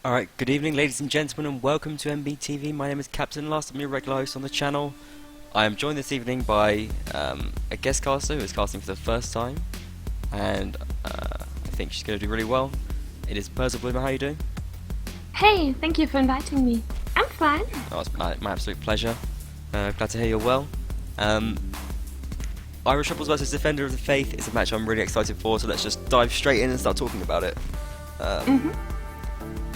Alright, good evening ladies and gentlemen and welcome to MBTV. My name is Captain Last, I'm your regular host on the channel. I am joined this evening by a guest caster who is casting for the first time, and I think she's going to do really well. It is Perza Bloomer, how are you doing? Hey, thank you for inviting me. I'm fine. Oh, it's my absolute pleasure. Glad to hear you're well. Irish Rebels versus Defender of the Faith is a match I'm really excited for, so let's just dive straight in and start talking about it.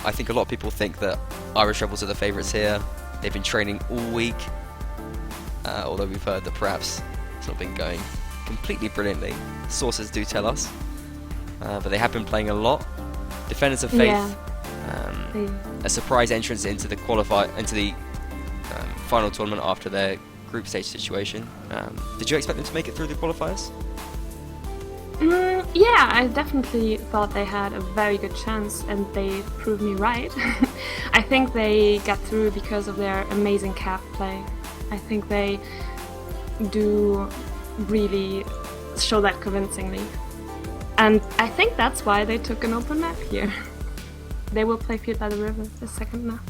I think a lot of people think that Irish Rebels are the favourites here. They've been training all week, although we've heard that perhaps it's not been going completely brilliantly. Sources do tell us, but they have been playing a lot. Defenders of Faith, a surprise entrance into the final tournament after their group stage situation. Did you expect them to make it through the qualifiers? Yeah, I definitely thought they had a very good chance, and they proved me right. I think they got through because of their amazing calf play. I think they do really show that convincingly. And I think that's why they took an open map here. They will play Field by the River, the second map.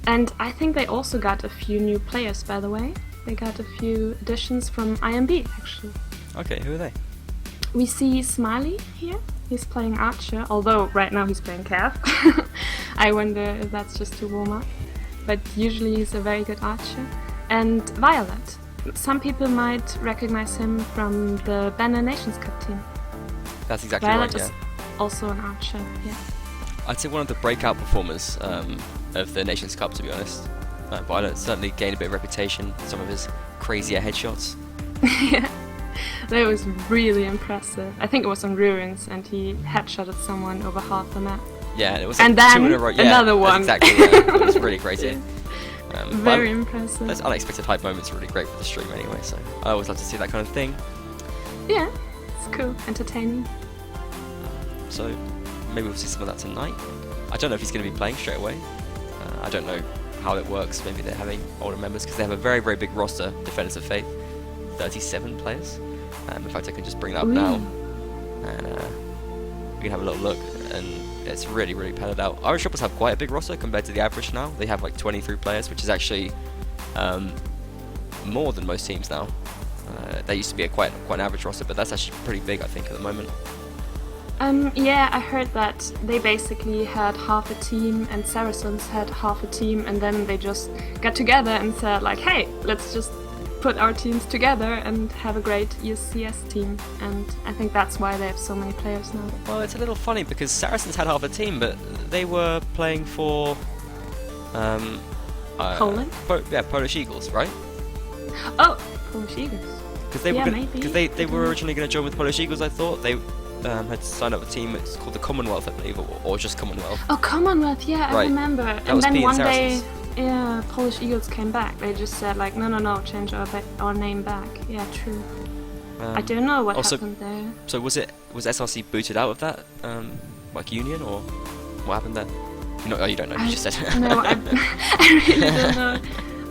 And I think they also got a few new players, by the way. They got a few additions from IMB, actually. Okay, who are they? We see Smiley here. He's playing Archer, although right now he's playing Cav. I wonder if that's just to warm up. But usually he's a very good Archer. And Violet. Some people might recognize him from the Banner Nations Cup team. That's exactly Violet right, yeah. is also an Archer, yeah. I'd say one of the breakout performers of the Nations Cup, to be honest. Violet certainly gained a bit of reputation, some of his crazier headshots. Yeah. That was really impressive. I think it was on Ruins, and he headshotted someone over half the map. Yeah, and it was like and then two in a row. Yeah, another one. Exactly, yeah. It was really crazy. Very impressive. Those unexpected hype moments are really great for the stream anyway, so I always love to see that kind of thing. Yeah, it's cool, entertaining. So maybe we'll see some of that tonight. I don't know if he's going to be playing straight away. I don't know how it works. Maybe they're having older members, because they have a very, very big roster, Defenders of Faith. 37 players. In fact, I can just bring that up now, and we can have a little look, and it's really, really padded out. Irish Rebels have quite a big roster compared to the average now. They have like 23 players, which is actually more than most teams now. That used to be quite an average roster, but that's actually pretty big, I think, at the moment. Yeah, I heard that they basically had half a team, and Saracens had half a team, and then they just got together and said like, hey, let's just put our teams together and have a great ECS team, and I think that's why they have so many players now. Well, it's a little funny because Saracens had half a team, but they were playing for Poland? Polish Eagles, right? Oh, Polish Eagles. Because they were originally going to join with Polish Eagles. I thought they had signed up a team. It's called the Commonwealth, I believe, or just Commonwealth. Oh, Commonwealth, yeah, I remember. And then one day, yeah, Polish Eagles came back. They just said like, no, change our name back. Yeah, true. I don't know what happened there. So was SRC booted out of that like union, or what happened there? No, you don't know. You just said. No, I really don't know.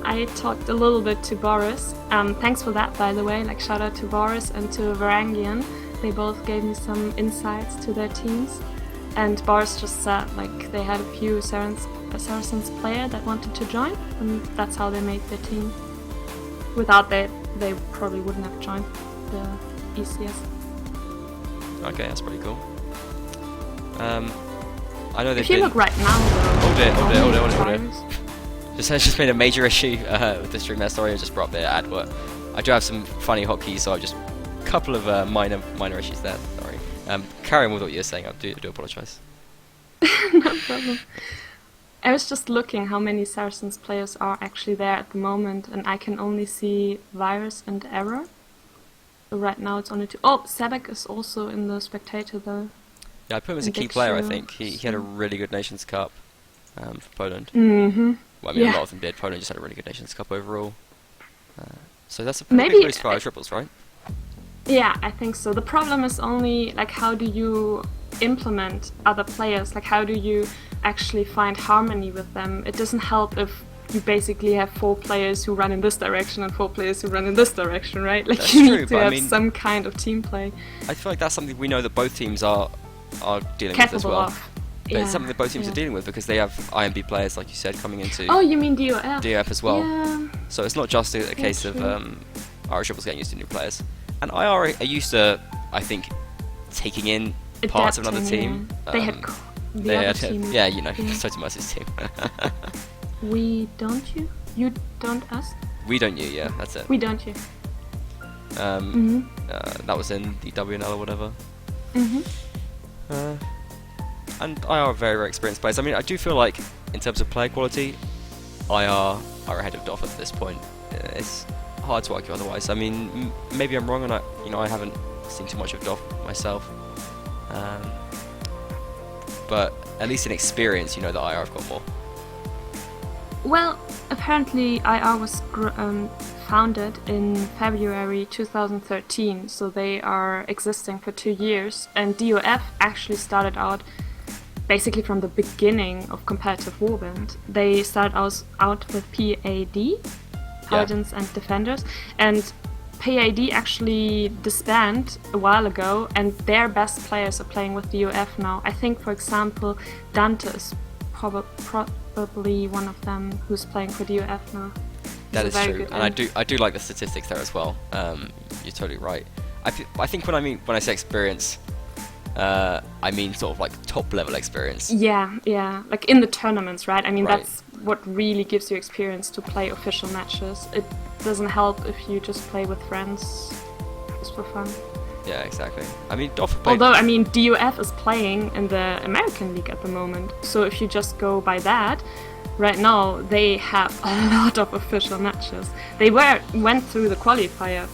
I talked a little bit to Boris. Thanks for that, by the way. Like, shout out to Boris and to Varangian. They both gave me some insights to their teams. And Boris just said like they had a few Saracens player that wanted to join, and that's how they made their team. Without that, they probably wouldn't have joined the ECS. Okay, that's pretty cool. I know they've If you look right now, though, hold it. Just made a major issue with the stream there. Sorry, I just brought up the advert. I do have some funny hotkeys, so I've just a couple of minor issues there. Sorry. Carry on with what you were saying. I do apologise. No problem. I was just looking how many Saracens players are actually there at the moment, and I can only see Virus and Error. So right now it's only 2. Oh, Sebek is also in the spectator though. Yeah, I put him as a key player, I think. He had a really good Nations Cup for Poland. Mm-hmm. Well, I mean, a lot of them did. Poland just had a really good Nations Cup overall. So that's a pretty big boost for Irish Rebels, right? Yeah, I think so. The problem is only, like, how do you implement other players? Like, how do you actually find harmony with them? It doesn't help if you basically have 4 players who run in this direction and 4 players who run in this direction, right? Like, that's you true, need to have some kind of team play. I feel like that's something we know that both teams are dealing with as well. Of. But it's something that both teams are dealing with because they have IMB players, like you said, coming into Oh, you mean DOF? DOF as well. Yeah. So it's not just a case of Irish Rebels getting used to new players. And IR are used to, I think, taking in parts of another team. Yeah. They had the other team. Yeah, you know, Soto Mercy's team. We don't you? You don't us? We don't you, yeah, that's it. We don't you. That was in the WNL or whatever. And IR are very, very experienced players. I mean, I do feel like, in terms of player quality, IR are ahead of DOF at this point. It's hard to argue otherwise. I mean, maybe I'm wrong, and I haven't seen too much of DOF myself. But at least in experience, you know that IR have got more. Well, apparently IR was founded in February 2013, so they are existing for 2 years. And DOF actually started out basically from the beginning of competitive Warband. They started out with PAD, Paladins and Defenders, and PAD actually disbanded a while ago, and their best players are playing with DOF now. I think, for example, Dante is probably one of them who's playing for DOF now. That is true, and I do like the statistics there as well. You're totally right. I think when I say experience, I mean sort of like top level experience. Yeah, like in the tournaments, right? I mean, Right. that's what really gives you experience to play official matches. It doesn't help if you just play with friends just for fun. Yeah, exactly. I mean, DOF Although, I mean, DOF is playing in the American League at the moment, so if you just go by that, right now they have a lot of official matches. They went through the qualifier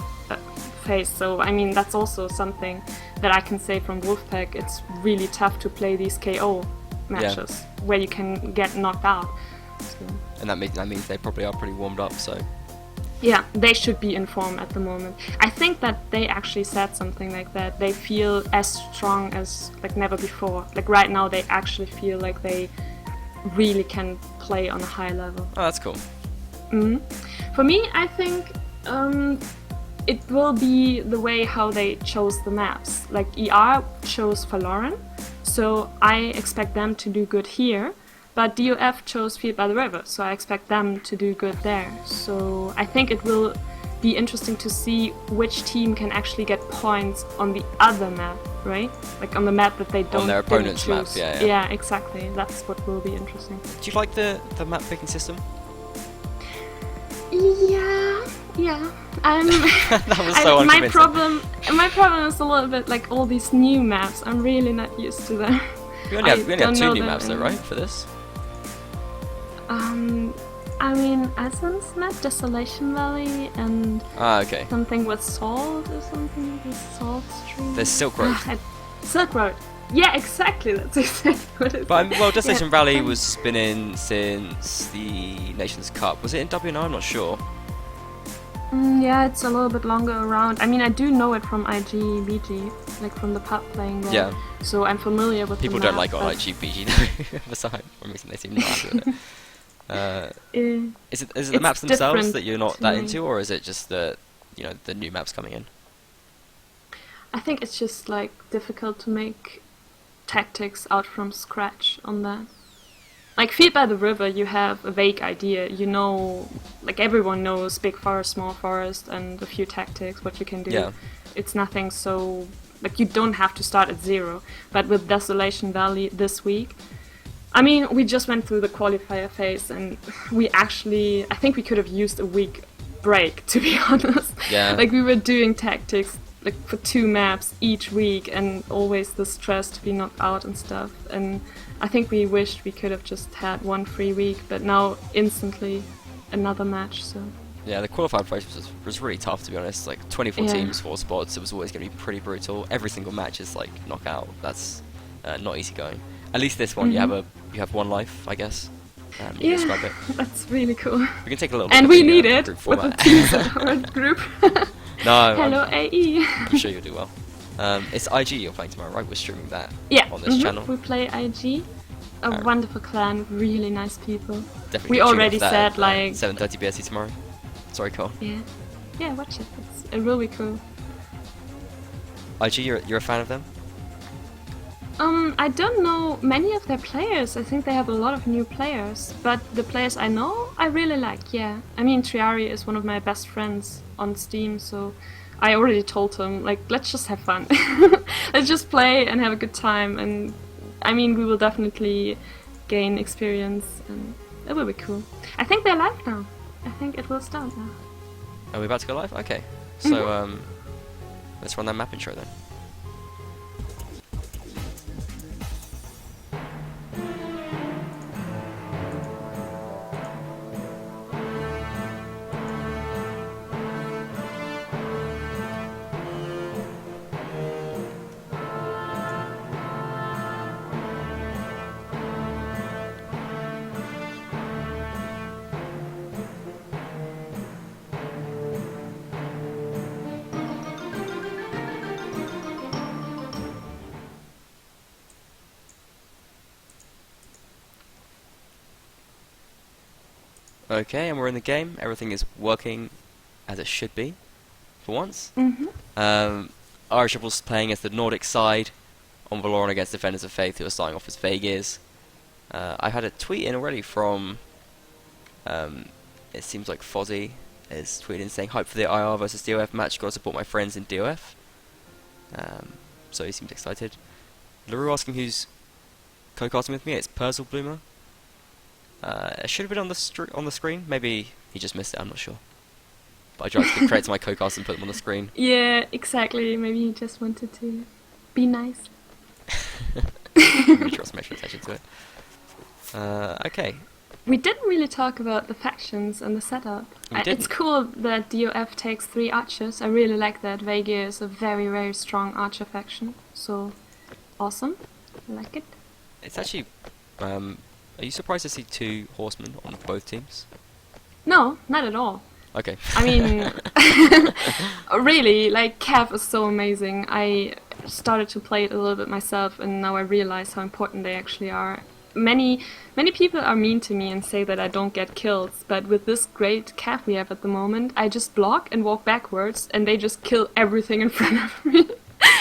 phase, so I mean, that's also something that I can say from Wolfpack. It's really tough to play these KO matches where you can get knocked out. So. And that means they probably are pretty warmed up, so... Yeah, they should be in form at the moment. I think that they actually said something like that. They feel as strong as like never before. Like right now they actually feel like they really can play on a high level. Oh, that's cool. For me, I think it will be the way how they chose the maps. Like ER chose Valoran, so I expect them to do good here. But DOF chose Field by the River, so I expect them to do good there. So I think it will be interesting to see which team can actually get points on the other map, right? Like on the map that they don't On their opponent's map, choose. yeah. Yeah, exactly. That's what will be interesting. Do you like the map picking system? Yeah. That was so unconvincing. My problem is a little bit like all these new maps. I'm really not used to them. We only have 2 new maps though, right, for this? I mean, Essence map, Desolation Valley, and something with salt or something with Salt Stream. There's Silk Road. Silk Road. Yeah, exactly. That's exactly what it is. But well, Desolation Valley was been in since the Nations Cup. Was it in WNO? I'm not sure. Yeah, it's a little bit longer around. I mean, I do know it from IGBG, like from the pub playing there. Yeah. So I'm familiar with People the don't map, like it on IGBG though. For some reason, they seem not happy with it. Is it the maps themselves that you're not that into, or is it just the new maps coming in? I think it's just like difficult to make tactics out from scratch on that. Like Field by the River, you have a vague idea. You know, like everyone knows big forest, small forest, and a few tactics, what you can do. Yeah. It's nothing so like you don't have to start at zero. But with Desolation Valley this week, I mean, we just went through the qualifier phase, and I think we could have used a week break, to be honest. Yeah. Like we were doing tactics like for 2 maps each week, and always the stress to be knocked out and stuff. And I think we wished we could have just had 1 free week, but now instantly another match. So. Yeah, the qualifier process was really tough, to be honest. Like 24 teams, 4 spots. It was always going to be pretty brutal. Every single match is like knockout. That's not easy going. At least this one, you have 1 life, I guess. You can describe it. That's really cool. We can take a little bit. And we need it with the teams of our group. No, hello AE. I'm sure you'll do well. It's IG you're playing tomorrow, right? We're streaming that on this channel. We play IG. A wonderful clan, really nice people. Definitely We already said like 7:30 BST tomorrow. Sorry, Cole. Yeah, watch it. It will be cool. IG, you're a fan of them? I don't know many of their players. I think they have a lot of new players, but the players I know, I really like. Yeah, I mean, Triari is one of my best friends on Steam, so I already told him, like, let's just have fun. Let's just play and have a good time. And I mean, we will definitely gain experience, and it will be cool. I think they're live now. I think it will start now. Are we about to go live? Okay. So let's run that map intro then. Okay, and we're in the game. Everything is working as it should be, for once. Irish Rebels playing as the Nordic side on Valoran against Defenders of Faith, who are starting off as Vaegirs. I've had a tweet in already from, it seems like Fozzie is tweeting saying, hype for the IR versus DOF match, gotta support my friends in DOF. So he seems excited. LaRue asking who's co-casting with me, it's Persil Bloomer. It should have been on the screen. Maybe he just missed it. I'm not sure. But I tried to create my co-cast and put them on the screen. Yeah, exactly. Maybe he just wanted to be nice. Maybe draw some extra attention to it. Okay. We didn't really talk about the factions and the setup. It's cool that DOF takes 3 archers. I really like that. Vaegir is a very, very strong archer faction. So, awesome. I like it. It's actually... are you surprised to see 2 horsemen on both teams? No, not at all. Okay. I mean, really, like, Cav is so amazing. I started to play it a little bit myself, and now I realize how important they actually are. Many people are mean to me and say that I don't get kills, but with this great Cav we have at the moment, I just block and walk backwards, and they just kill everything in front of me.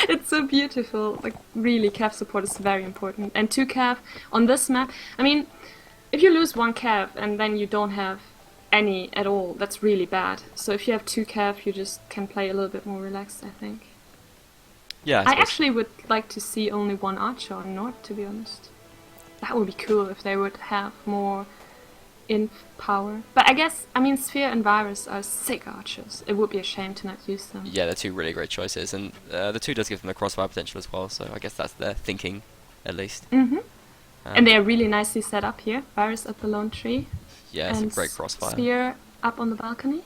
It's so beautiful. Like, really, Cav support is very important. And 2 Cav on this map, I mean, if you lose 1 Cav and then you don't have any at all, that's really bad. So if you have 2 Cav, you just can play a little bit more relaxed, I think. Yeah, I actually would like to see only 1 archer on North, to be honest. That would be cool if they would have more inf power. But I guess, I mean, Sphere and Virus are sick archers. It would be a shame to not use them. Yeah, they're 2 really great choices, and the 2 does give them the crossfire potential as well, so I guess that's their thinking, at least. And they are really nicely set up here. Virus at the lone tree. Yeah, it's a great crossfire. Sphere up on the balcony.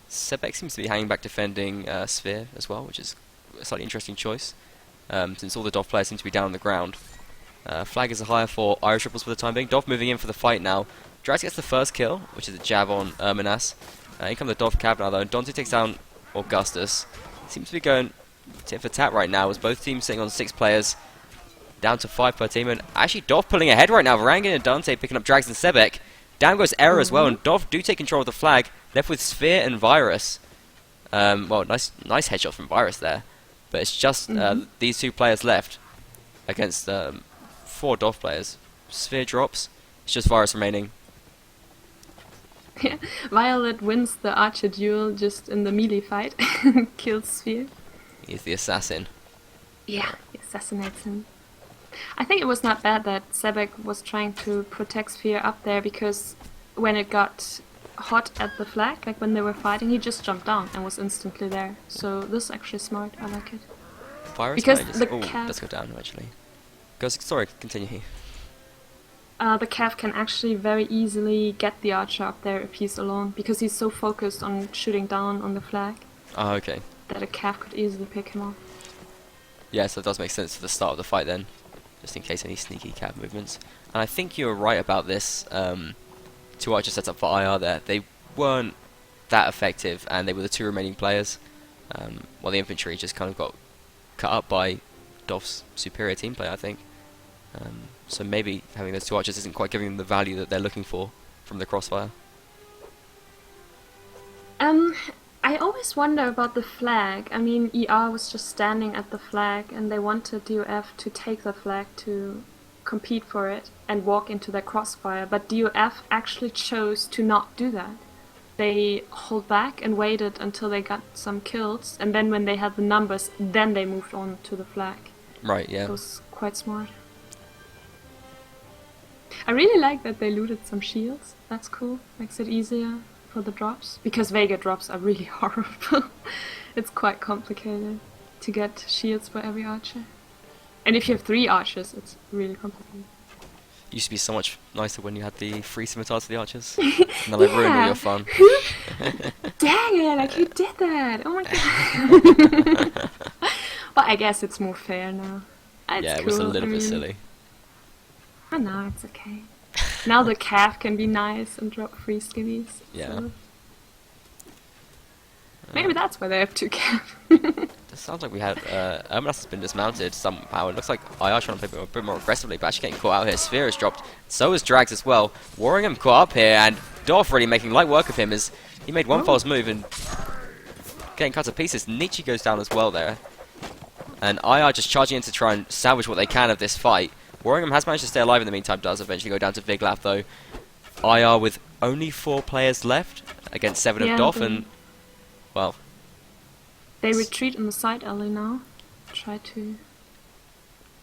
Sebek seems to be hanging back defending Sphere as well, which is a slightly interesting choice, since all the DOF players seem to be down on the ground. Flag is a higher for Irish Rebels for the time being. DOF moving in for the fight now. Drax gets the first kill, which is a jab on Minas. In come the DOF Cav now though, and Dante takes down Augustus. Seems to be going tit for tat right now, as both teams sitting on 6 players, down to 5 per team, and actually DOF pulling ahead right now. Varangian and Dante picking up Drags and Sebek. Down goes Error as well, and DOF do take control of the flag, left with Sphere and Virus. Well, nice headshot from Virus there, but it's just these 2 players left against 4 DOF players. Sphere drops, it's just Virus remaining. Yeah, Violet wins the archer duel just in the melee fight. Kills Sphere. He's the assassin. Yeah, he assassinates him. I think it was not bad that Sebek was trying to protect Sphere up there, because when it got hot at the flag, like when they were fighting, he just jumped down and was instantly there. So this is actually smart, I like it. Virus because manages, the Cav... let's go down actually. Sorry, continue here. The Cav can actually very easily get the archer up there if he's alone, because he's so focused on shooting down on the flag. Oh, okay. That a Cav could easily pick him off. Yeah, so it does make sense for the start of the fight then, just in case any sneaky Cav movements. And I think you were right about this. 2 archer sets up for IR there. They weren't that effective, and they were the 2 remaining players. While the infantry just kind of got cut up by DOF's superior team play, I think. So maybe having those 2 archers isn't quite giving them the value that they're looking for from the crossfire. I always always wonder about the flag. I mean, ER was just standing at the flag and they wanted DOF to take the flag to compete for it and walk into their crossfire, but DOF actually chose to not do that. They hold back and waited until they got some kills, and then when they had the numbers, then they moved on to the flag. Right, yeah. It was quite smart. I really like that they looted some shields. That's cool. Makes it easier for the drops. Because Vega drops are really horrible. It's quite complicated to get shields for every archer. And if you have 3 archers, it's really complicated. Used to be so much nicer when you had the free scimitars for the archers. And then they ruined all your fun. Dang it, like who did that? Oh my god. But I guess it's more fair now. It's yeah, it cool. was a little bit silly. Oh no, it's okay. Now the calf can be nice and drop free skivvies. Yeah. So. Maybe that's why they have 2 calf. It sounds like we had Urmas has been dismounted somehow. It looks like IR trying to play a bit more aggressively, but actually getting caught out here. Sphere has dropped, so is Drags as well. Warringham caught up here, and Dorf really making light work of him as he made one false move and getting cut to pieces. Nietzsche goes down as well there. And IR just charging in to try and salvage what they can of this fight. Warringham has managed to stay alive in the meantime, does eventually go down to Viglaf though. IR with only 4 players left against 7 of Doff, and well, they retreat in the side alley now. Try to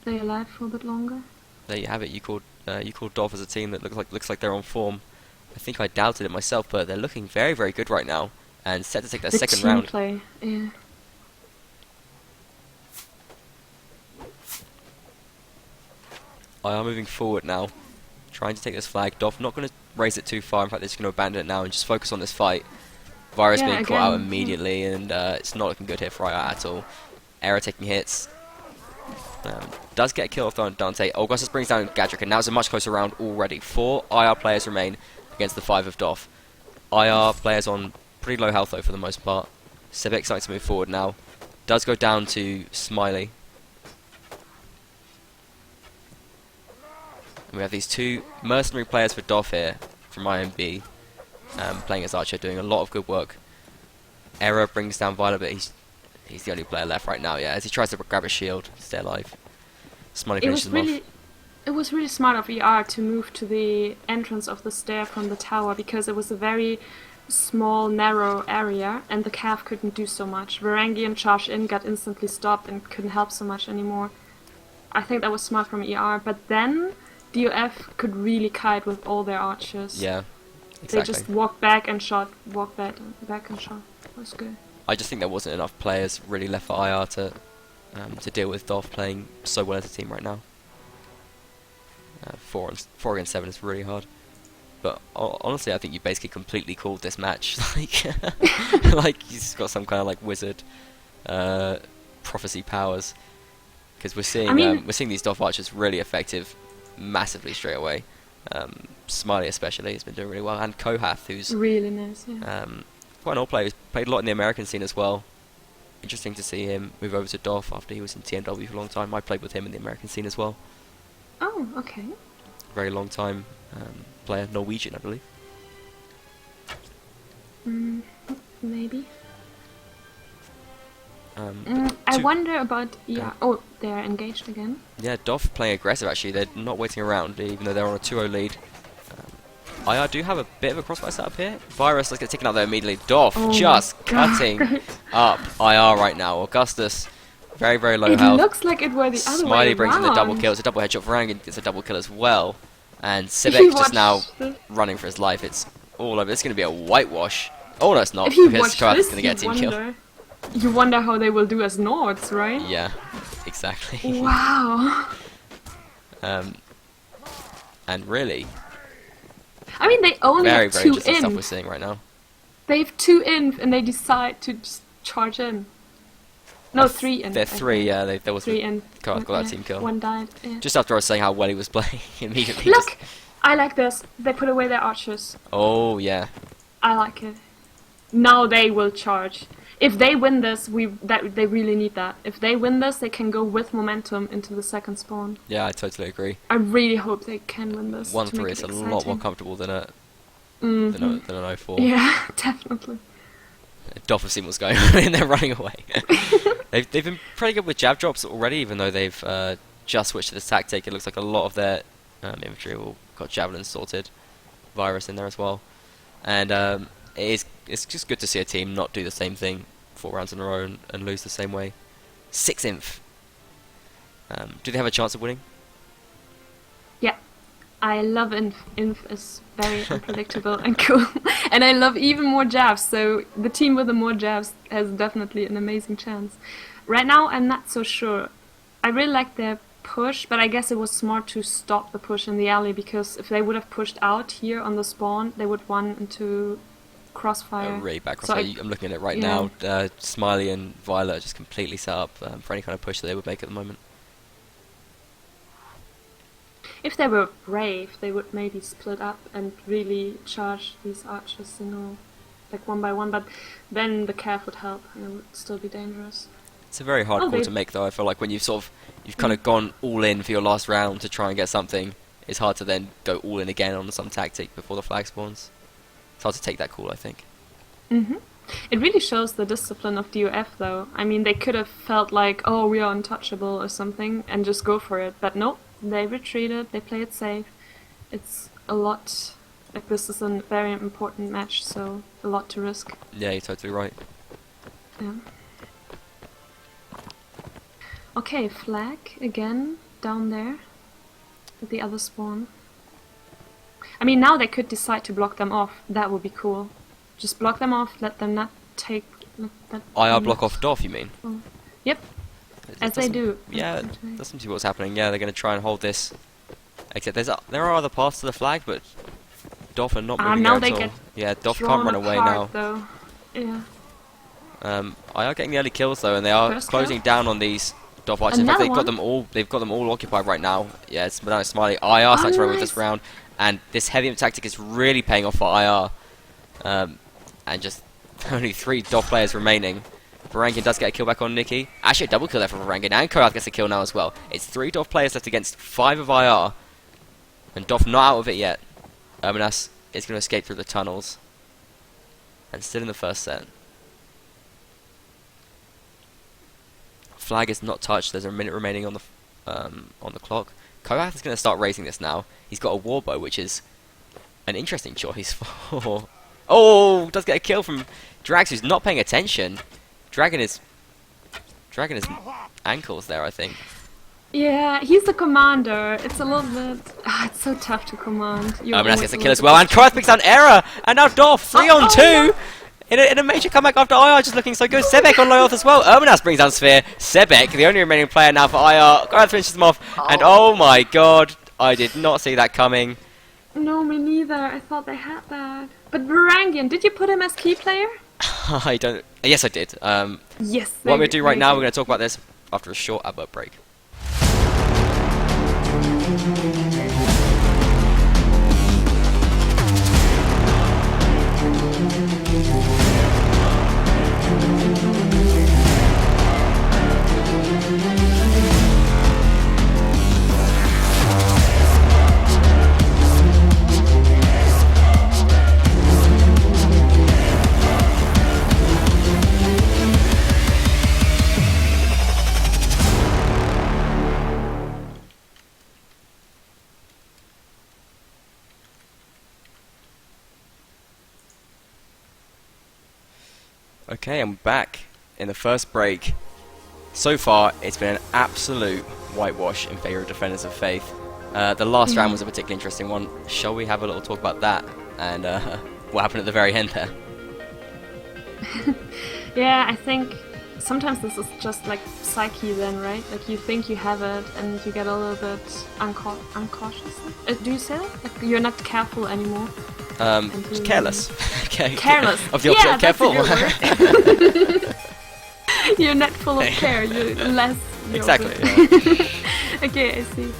stay alive for a bit longer. There you have it. You called Doff as a team that looks like they're on form. I think I doubted it myself, but they're looking very, very good right now and set to take their second round. Play, yeah. IR moving forward now, trying to take this flag. Doff not going to raise it too far. In fact, they're just going to abandon it now and just focus on this fight. Virus being caught out immediately, and it's not looking good here for IR at all. Error taking hits. Does get a kill off on Dante. Augustus brings down Gadrick, and now it's a much closer round already. 4 IR players remain against the 5 of Doff. IR players on pretty low health though for the most part. Civic starting to move forward now. Does go down to Smiley. And we have these 2 mercenary players for Doff here from IMB. Playing as Archer, doing a lot of good work. Error brings down Violet, but he's the only player left right now, yeah, as he tries to grab a shield to stay alive. Smiley finishes him off. It was really smart of ER to move to the entrance of the stair from the tower, because it was a very small, narrow area, and the calf couldn't do so much. Varangian charged in, got instantly stopped, and couldn't help so much anymore. I think that was smart from ER, but then DOF could really kite with all their archers. Yeah. Exactly. They just walked back and shot, walked back and shot. That was good. I just think there wasn't enough players really left for IR to deal with Doff playing so well as a team right now. 4 against 7 is really hard. But honestly, I think you basically completely called this match. Like he's got some kind of like wizard prophecy powers. Because we're seeing these Doff archers really effective, massively straight away. Smiley especially has been doing really well, and Kohath, who's really nice, yeah. Quite an old player, who's played a lot in the American scene as well. Interesting to see him move over to Doff after he was in TMW for a long time. I played with him in the American scene as well. Oh, okay. Very long time player, Norwegian, I believe. Maybe. I wonder about oh, they're engaged again. Yeah, Doff playing aggressive actually. They're not waiting around, even though they're on a 2-0 lead. IR do have a bit of a crossfire setup here. Virus, let's get taken out there immediately. Doff just cutting up IR right now. Augustus, very, very low health. It looks like it were the other way Smiley brings in the double kill. It's a double headshot. Varangian gets a double kill as well. And Civic just now running for his life. It's all over. It's going to be a whitewash. Oh, no, it's not, because Kohath is going to get a team kill. You wonder how they will do as Nords, right? Yeah, exactly. Wow. And really, I mean, they only very, have very 2 interesting in. stuff we're seeing right now. They have 2 in, and they decide to just charge in. No, 3 in. They're 3, yeah. There was 3 in. Kohath got that team kill. 1 died. Yeah. Just after I was saying how well he was playing, immediately. Look, I like this. They put away their archers. Oh yeah. I like it. Now they will charge. If they win this, they really need that. If they win this, they can go with momentum into the second spawn. Yeah, I totally agree. I really hope they can win this. 1-3 is a lot more comfortable than an 0-4. Yeah, definitely. Doff have seen what's going on and they're running away. they've been pretty good with jab drops already, even though they've just switched to this tactic. It looks like a lot of their infantry all got javelins sorted. Virus in there as well. And it's just good to see a team not do the same thing 4 rounds in a row and lose the same way. 6 inf. Do they have a chance of winning? Yeah, I love Inf. Inf is very unpredictable and cool. And I love even more jabs, so the team with the more jabs has definitely an amazing chance. Right now, I'm not so sure. I really like their push, but I guess it was smart to stop the push in the alley, because if they would have pushed out here on the spawn, they would run into crossfire. Really bad So crossfire. I'm looking at it right now. Smiley and Violet are just completely set up for any kind of push that they would make at the moment. If they were brave, they would maybe split up and really charge these archers, like one by one, but then the calf would help and it would still be dangerous. It's a very hard call to make, though. I feel like when you've kind of gone all in for your last round to try and get something, it's hard to then go all in again on some tactic before the flag spawns. It's hard to take that call, I think. It really shows the discipline of DOF, though. I mean, they could have felt like, oh, we are untouchable or something, and just go for it, but nope. They retreated, they play it safe. It's a lot, like this is a very important match, so a lot to risk. Yeah, you're totally right. Yeah. Okay, flag again, down there, at the other spawn. I mean, now they could decide to block them off, that would be cool. Just block them off, let them not take... IR block off Doff, you mean? Oh. Yep. As they do. Yeah, that seems to be what's happening. Yeah, they're going to try and hold this. Except there are other paths to the flag, but Doff are not moving now there they at all. get Yeah, Doff can't run away now. Though. Yeah. I are getting the early kills though, and they are closing down on these Doff archers. In fact, they've got them all occupied right now. Yeah, it's now Smiley. IR starting to run with this round, and this heavy tactic is really paying off for IR. And just only 3 Doff players remaining. Varangian does get a kill back on Nikki. Actually, a double kill there for Varangian, and Korath gets a kill now as well. It's 3 Doff players left against 5 of IR, and Doff not out of it yet. Erminas is going to escape through the tunnels, and still in the first set. Flag is not touched. There's a minute remaining on the clock. Korath is going to start raising this now. He's got a warbow, which is an interesting choice for... Oh, does get a kill from Drax, who's not paying attention. Dragging his ankles there, I think. Yeah, he's the commander. It's a little bit... it's so tough to command. Erminas gets a kill as well, and Korath picks out an error, and now Doff, 3 on 2! In a major comeback after IR, just looking so good. Sebek on Loyoth as well. Erminas brings down Sphere. Sebek, the only remaining player now for IR. Korath finishes him off, and oh my god, I did not see that coming. No, me neither. I thought they had that. But Varangian, did you put him as key player? I don't... Yes, I did. Yes. What we're going to do right now, we're going to talk about this after a short advert break. Okay, I'm back in the first break. So far, it's been an absolute whitewash in favour of Defenders of Faith. The last round was a particularly interesting one. Shall we have a little talk about that and what happened at the very end there? Yeah, I think sometimes this is just like psyche then, right? Like you think you have it and you get a little bit uncautious. Do you say that? Like you're not careful anymore? Careless. Okay. Careless. Of the opposite of careful. You're not full of care. You're less. Exactly. Yeah. Okay, I see.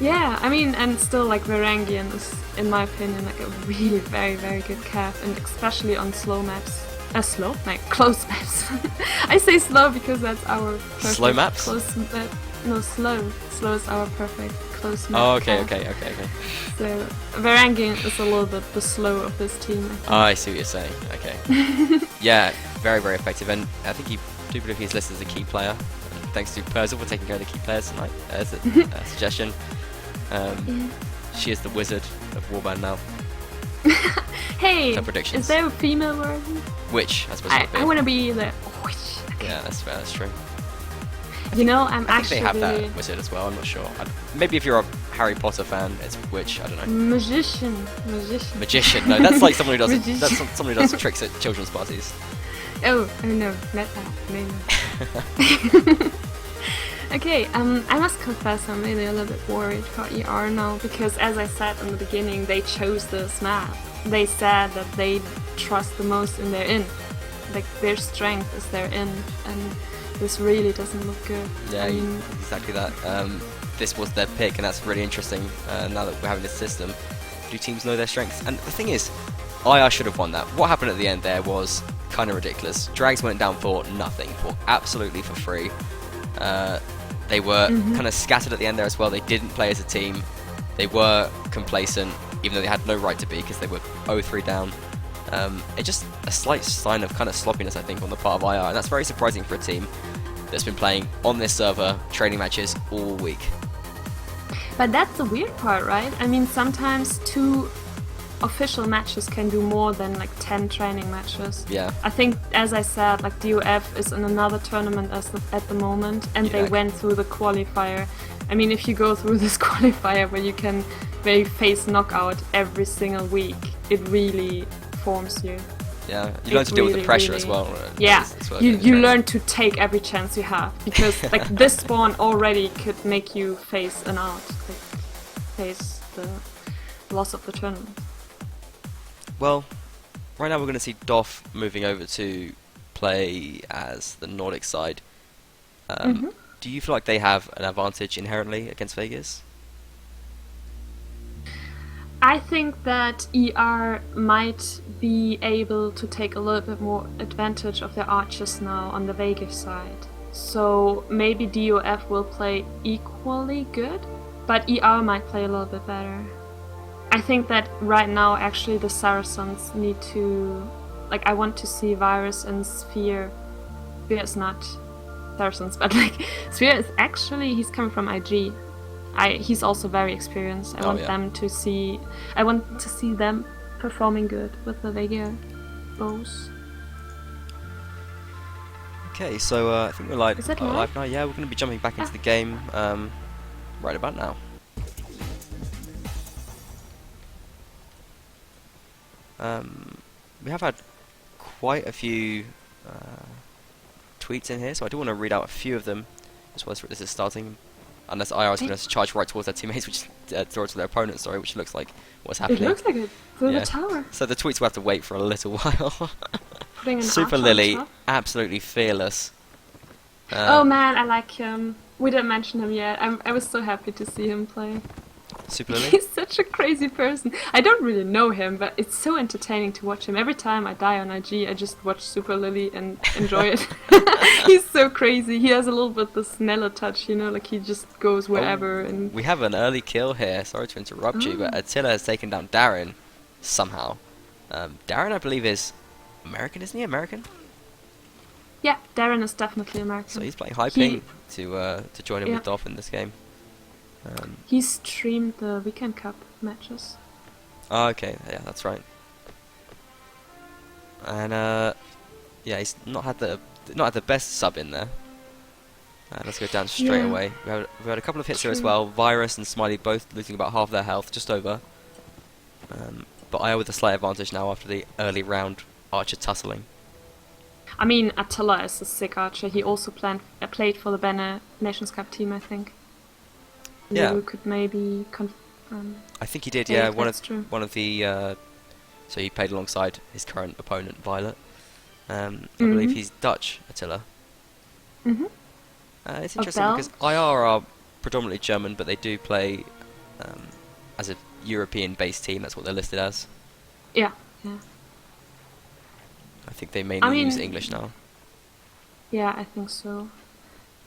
Yeah, I mean, and still like Varangian is, in my opinion, like a really very, very good calf, and especially on slow maps. Close maps. I say slow because that's our perfect slow maps? Close map. No, slow. Slow is our perfect close map. Oh, okay. So Varangian is a little bit the slow of this team, I think. Oh, I see what you're saying. Okay. Yeah, very, very effective, and I think I do believe he's listed as a key player. Thanks to Perzel for taking care of the key players tonight, as a suggestion. She is the wizard of Warband now. Hey, So predictions. is there a female version? Witch, I suppose. I want to be the witch. Okay. Yeah, that's fair, that's true. You know, I'm I think actually they have that wizard as well, I'm not sure. Maybe if you're a Harry Potter fan, it's witch, I don't know. magician. Magician, no, that's like someone who does Magician. that's someone who does tricks at children's parties. Oh no, not that. Maybe. Okay, I must confess I'm really a little bit worried for ER now, because as I said in the beginning, they chose this map. They said that they trust the most in their inn. Like, their strength is their inn, and this really doesn't look good. Yeah, I mean, exactly that. This was their pick, and that's really interesting now that we're having this system. Do teams know their strengths? And the thing is, IR should have won that. What happened at the end there was kind of ridiculous. Drags went down for nothing, for absolutely for free. They were kind of scattered at the end there as well. They didn't play as a team. They were complacent, even though they had no right to be, because they were 0-3 down. It's just a slight sign of kind of sloppiness, I think, on the part of IR, and that's very surprising for a team that's been playing on this server training matches all week. but that's the weird part, right? I mean, sometimes 2 official matches can do more than like 10 training matches. Yeah. I think, as I said, like DOF is in another tournament at the moment, and they went through the qualifier. I mean, if you go through this qualifier where you face knockout every single week, it really forms you. Yeah, you learn to deal with the pressure as well. Yeah, as well, you learn to take every chance you have, because like this spawn already could make you face an out, like face the loss of the tournament. Well, right now we're going to see Doff moving over to play as the Nordic side. Do you feel like they have an advantage inherently against Vegas? I think that ER might be able to take a little bit more advantage of their archers now on the Vegas side. So maybe DOF will play equally good, but ER might play a little bit better. I think that right now actually the Saracens need to... Like, I want to see Virus and Sphere. Sphere is not Saracens, but like Sphere is actually, he's coming from IG. He's also very experienced. I want to see them performing good with the Vega bows. Okay, so I think we're live. Is that live now? Yeah, we're going to be jumping back into the game right about now. We have had quite a few tweets in here, so I do want to read out a few of them as well as this is starting. Unless IR is going to charge right towards their teammates, which towards their opponents, sorry, which looks like what's happening. It looks like it through the tower. So the tweets will have to wait for a little while. Putting an Super archer on Lily, top. absolutely fearless. Oh man, I like him. We didn't mention him yet. I was so happy to see him play. Super Lily? He's such a crazy person. I don't really know him, but it's so entertaining to watch him. Every time I die on IG, I just watch Super Lily and enjoy it. He's so crazy. He has a little bit this Nella touch, you know, like he just goes wherever. And we have an early kill here. Sorry to interrupt you, but Attila has taken down Darren somehow. Darren, I believe, is American, isn't he? American? Yeah, Darren is definitely American. So he's playing high ping to join him with Dolph in this game. He streamed the Weekend Cup matches. Oh, okay, yeah, that's right. And yeah, he's not had the best sub in there. Let's go down straight away. We've had a couple of hits here as well. Virus and Smiley both losing about half their health, just over. But IO with a slight advantage now after the early round archer tussling. I mean, Attila is a sick archer. He also played for the Banner Nations Cup team, I think. Yeah. You could maybe I think he did, yeah. One of the so he played alongside his current opponent, Violet. I believe he's Dutch, Attila. It's interesting because IR are predominantly German, but they do play as a European-based team. That's what they're listed as. Yeah, yeah. I think they mainly use English now. Yeah, I think so.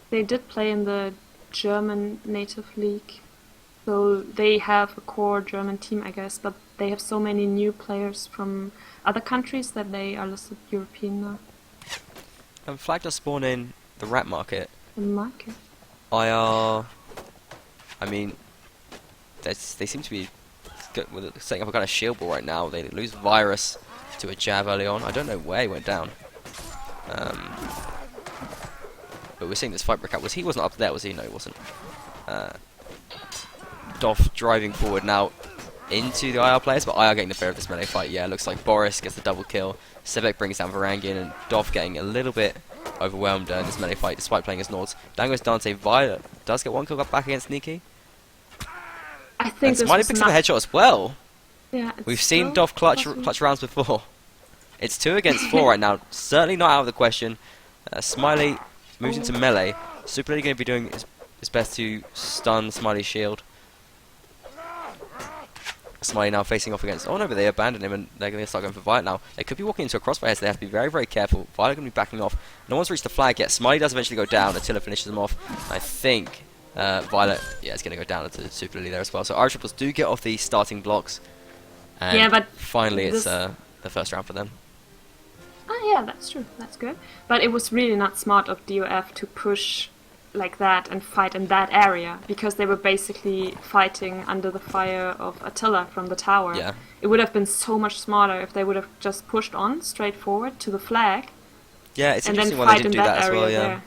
They did play in the German native league, so they have a core German team, I guess, but they have so many new players from other countries that they are listed European now. Flag does spawn in the rat market. The market. IR, I mean, they seem to be setting up a kind of shield wall right now. They lose Virus to a jab early on. I don't know where he went down. But we're seeing this fight break out. He wasn't up there, was he? No, he wasn't. Doff driving forward now into the IR players, but IR getting the better of this melee fight. Yeah, looks like Boris gets the double kill. Sebek brings down Varangian, and Doff getting a little bit overwhelmed in this melee fight despite playing as Nords. Down goes Dante. Violet does get one kill back against Nikki. I think And Smiley picks up a headshot as well. Yeah, We've seen Doff clutch rounds before. It's 2 against 4 right now. Certainly not out of the question. Smiley moves into melee. Super Lady going to be doing his best to stun Smiley's shield. Smiley now facing off against... Oh no, but they abandoned him and they're going to start going for Violet now. They could be walking into a crossfire here, so they have to be very, very careful. Violet going to be backing off. No one's reached the flag yet. Smiley does eventually go down. Attila finishes him off. I think Violet, yeah, is going to go down into Super Lily there as well. So Irish Triples do get off the starting blocks. And yeah, but finally it's the first round for them. Oh yeah, that's true. That's good. But it was really not smart of DOF to push like that and fight in that area, because they were basically fighting under the fire of Attila from the tower. Yeah. It would have been so much smarter if they would have just pushed on straight forward to the flag. Yeah, it's and interesting then why fight they didn't in do that that as area well, yeah. there.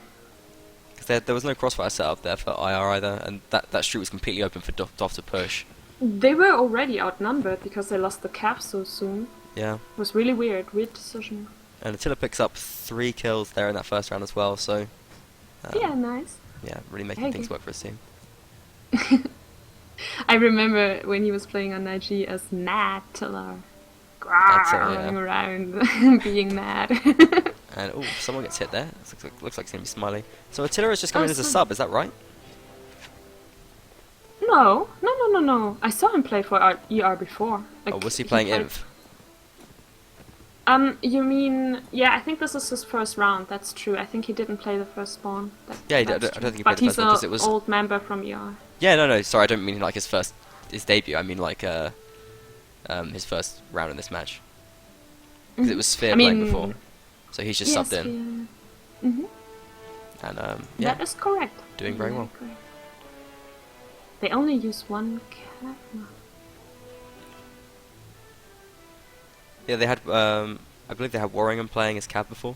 Because there was no crossfire set up there for IR either, and that street was completely open for Doff to push. They were already outnumbered because they lost the cap so soon. Yeah. It was really weird decision. And Attila picks up 3 kills there in that first round as well, so... yeah, nice. Yeah, really making things work for his team. I remember when he was playing on IG as Mad Tiller. Running around, being mad. And, oh, someone gets hit there. Looks like it's going to be Smiley. So Attila is just coming in as a sub, is that right? No. I saw him play for ER before. Like, was he playing Inv? You mean... Yeah, I think this is his first round, that's true. I think he didn't play the first spawn. Yeah, I don't think he played the first one, because it was... But he's an old member from ER. Yeah, no, sorry, I don't mean like his debut, I mean like his first round in this match. Because it was Sphere playing before. So he's just subbed in. And, yeah. That is correct. Doing very well. Correct. They only use one cat now. Yeah, they had, I believe they had Warringham playing as Cav before.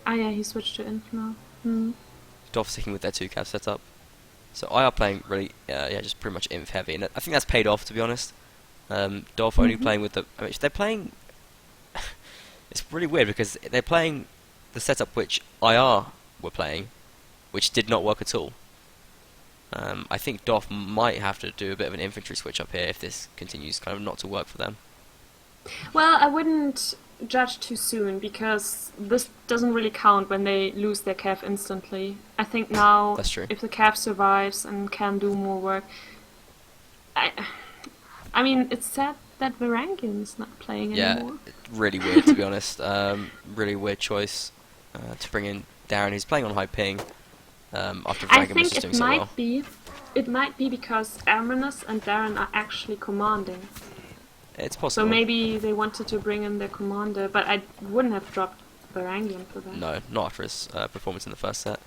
Ah yeah, he switched to Inf now. Doff sticking with their 2 Cav setup. So IR playing really, just pretty much Inf heavy, and I think that's paid off, to be honest. Doff only playing with the... I mean, they're playing... it's really weird, because they're playing the setup which IR were playing, which did not work at all. I think Doff might have to do a bit of an infantry switch up here if this continues kind of not to work for them. Well, I wouldn't judge too soon, because this doesn't really count when they lose their Cav instantly. I think now, That's true. if the Cav survives and can do more work... I mean, it's sad that Varangian's not playing anymore. Yeah, really weird, to be honest. Really weird choice to bring in Darren, who's playing on high ping after Varangian was just doing so well. It might be because Arminus and Darren are actually commanding. It's possible. So maybe they wanted to bring in their commander, but I wouldn't have dropped Varangian for that. No, not after his performance in the first set.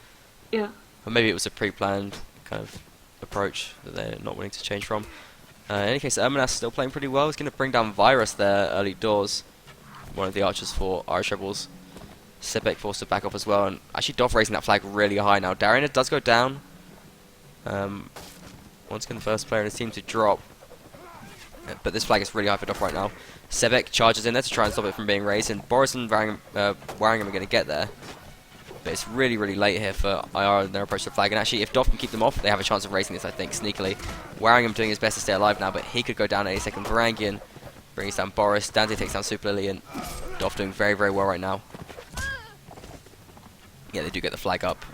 Yeah. Or maybe it was a pre-planned kind of approach that they're not willing to change from. In any case, Erminas still playing pretty well. He's going to bring down Virus there early doors. One of the archers for Irish Rebels. Sebek forced to back off as well. And actually, Doff raising that flag really high now. Darien does go down. Once again, the first player in his team to drop. But this flag is really high for Doff right now. Sebek charges in there to try and stop it from being raised. And Boris and Warringham are going to get there. But it's really, really late here for IR and their approach to the flag. And actually, if Doff can keep them off, they have a chance of raising this, I think, sneakily. Warringham doing his best to stay alive now, but he could go down any second. Varangian brings down Boris. Dante takes down Super Lily, and Doff doing very, very well right now. Yeah, they do get the flag up.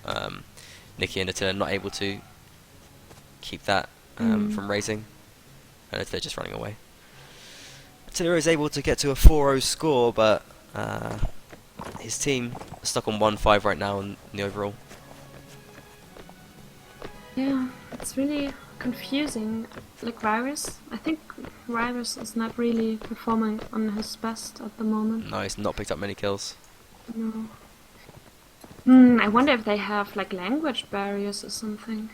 Nikki and Attila not able to keep that from raising. And they're just running away. Attila is able to get to a 4-0 score, but... his team is stuck on 1-5 right now in the overall. Yeah, it's really confusing. Like Virus, I think Virus is not really performing on his best at the moment. No, he's not picked up many kills. No. I wonder if they have like language barriers or something.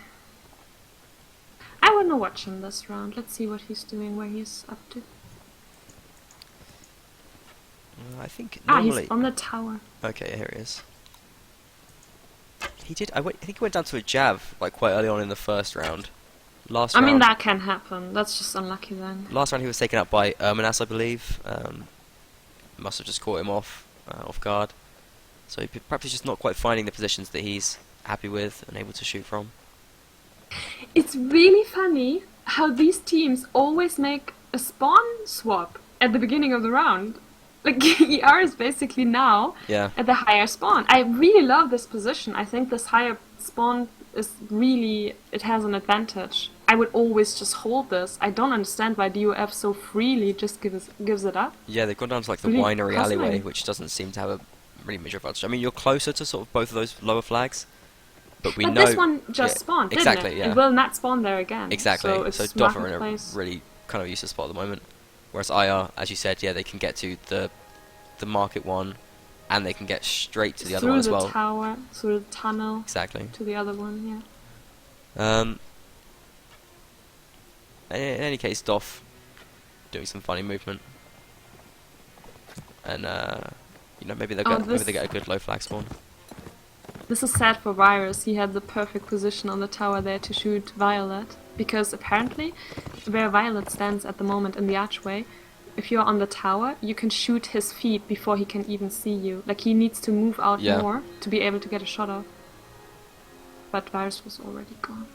I wanna watch him this round. Let's see what he's doing, where he's up to. I think normally... he's on the tower. Okay, here he is. He did... I think he went down to a Jav, like, quite early on in the first round. Last I round... mean, that can happen. That's just unlucky then. Last round he was taken out by Erminas, I believe. Must have just caught him off guard. So perhaps he's just not quite finding the positions that he's happy with and able to shoot from. It's really funny how these teams always make a spawn swap at the beginning of the round. Like, ER is basically now at the higher spawn. I really love this position. I think this higher spawn is really... it has an advantage. I would always just hold this. I don't understand why DUF so freely just gives it up. Yeah, they've gone down to like the Really winery puzzling. alleyway, which doesn't seem to have a really major advantage. I mean, you're closer to sort of both of those lower flags, but we But know... this one just spawned, didn't exactly, it? Yeah. It will not spawn there again. Exactly, So, it's Doff are in a marketplace. really kind of useless spot at the moment. Whereas IR, as you said, yeah, they can get to the market one, and they can get straight to the other one as well. Through the tower, through the tunnel. Exactly. To the other one, In any case, Doff doing some funny movement, and you know, maybe they get a good low flag spawn. This is sad for Virus. He had the perfect position on the tower there to shoot Violet, because apparently, where Violet stands at the moment in the archway, if you're on the tower, you can shoot his feet before he can even see you. Like, he needs to move out more to be able to get a shot off. But Virus was already gone.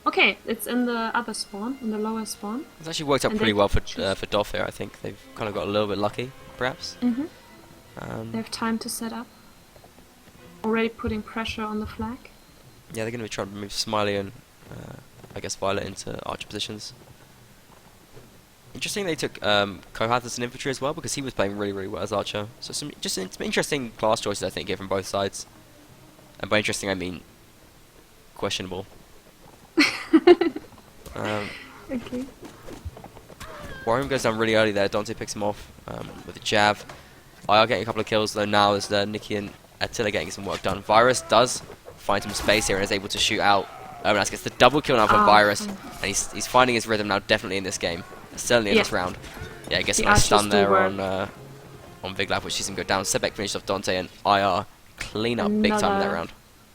Okay, it's in the other spawn, in the lower spawn. It's actually worked out pretty well for Doff here. I think they've kind of got a little bit lucky, perhaps. They have time to set up. Already putting pressure on the flag. Yeah, they're going to be trying to move Smiley and I guess Violet into archer positions. Interesting they took Kohath as an infantry as well, because he was playing really, really well as archer. So some interesting class choices, I think, here from both sides. And by interesting, I mean questionable. Okay. Warren goes down really early there. Dante picks him off with a jab. IR getting a couple of kills, though now is Nikki and Attila getting some work done. Virus does find some space here and is able to shoot out. Erminas gets the double kill now from Virus, and he's finding his rhythm now, definitely in this game. Certainly in this round. Yeah, he gets a nice stun there on Viglav, which sees him go down. Sebek finished off Dante, and IR clean up big time in that round.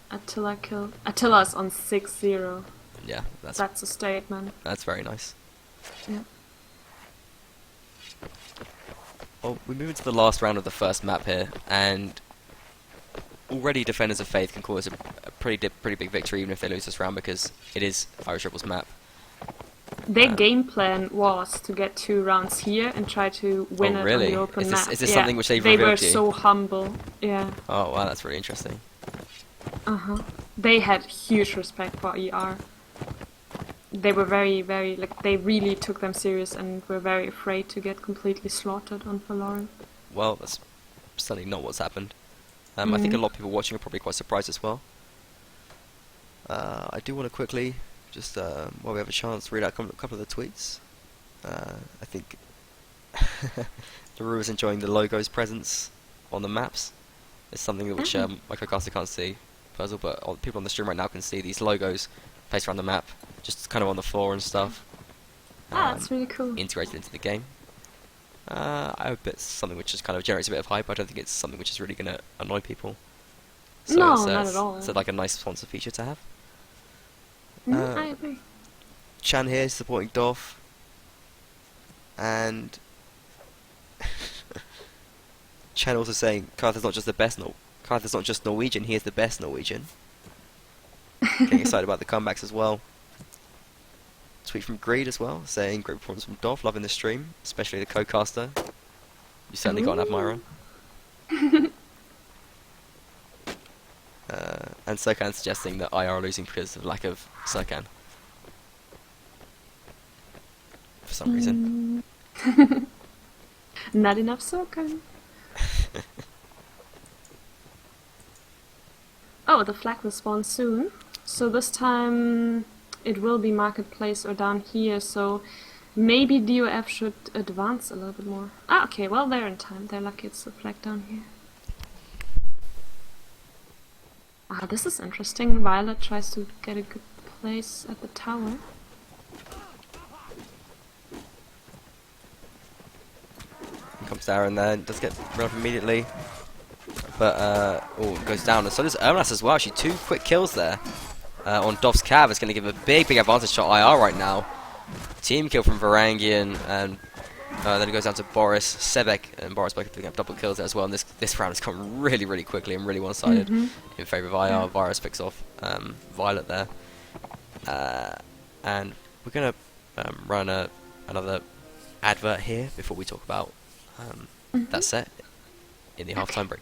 Attila killed. Attila's on 6-0. Yeah, that's a statement. That's very nice. Yeah. Well, we move into the last round of the first map here, and already Defenders of Faith can call this a pretty big victory, even if they lose this round, because it is Irish Rebels map. Their game plan was to get 2 rounds here and try to win it on the open map. Is this something which they've They revealed were so humble. Yeah. Oh wow, that's really interesting. They had huge respect for ER. They were very, like, they really took them serious and were very afraid to get completely slaughtered on Valorant. Well, that's certainly not what's happened. I think a lot of people watching are probably quite surprised as well. I do want to quickly, just while we have a chance, read out a couple of the tweets. I think Daru is enjoying the logo's presence on the maps. It's something which my co-caster can't see, Puzzle, but people on the stream right now can see these logos placed around the map, just kind of on the floor and stuff. That's really cool. Integrated into the game. I hope it's something which just kind of generates a bit of hype. I don't think it's something which is really going to annoy people. So no, it's, not at all. It's like a nice sponsor feature to have. I agree. Chan here supporting Doff, and Chan also saying Cartha's not just the best. Cartha's not just Norwegian. He is the best Norwegian. Getting excited about the comebacks as well. Tweet from Greed as well, saying great performance from Doff, loving the stream, especially the co-caster. You certainly got an admirer. And Serkan suggesting that IR are losing because of lack of Serkan. For some reason. Not enough Serkan. Oh, the flag will spawn soon. So this time it will be marketplace or down here, so maybe DOF should advance a little bit more. Ah, okay, well they're in time. They're lucky it's the flag down here. Ah, this is interesting. Violet tries to get a good place at the tower. Comes down there and does get run up immediately. But, oh, goes down. And so does Ermas as well. Actually, 2 quick kills there on Dov's Cav. It's going to give a big advantage to IR right now. Team kill from Varangian, and then it goes down to Boris, Sebek, and Boris both picking up double kills there as well. And this round has come really quickly and really one-sided in favour of IR. Virus picks off Violet there. And we're going to run another advert here before we talk about that set in the half-time break.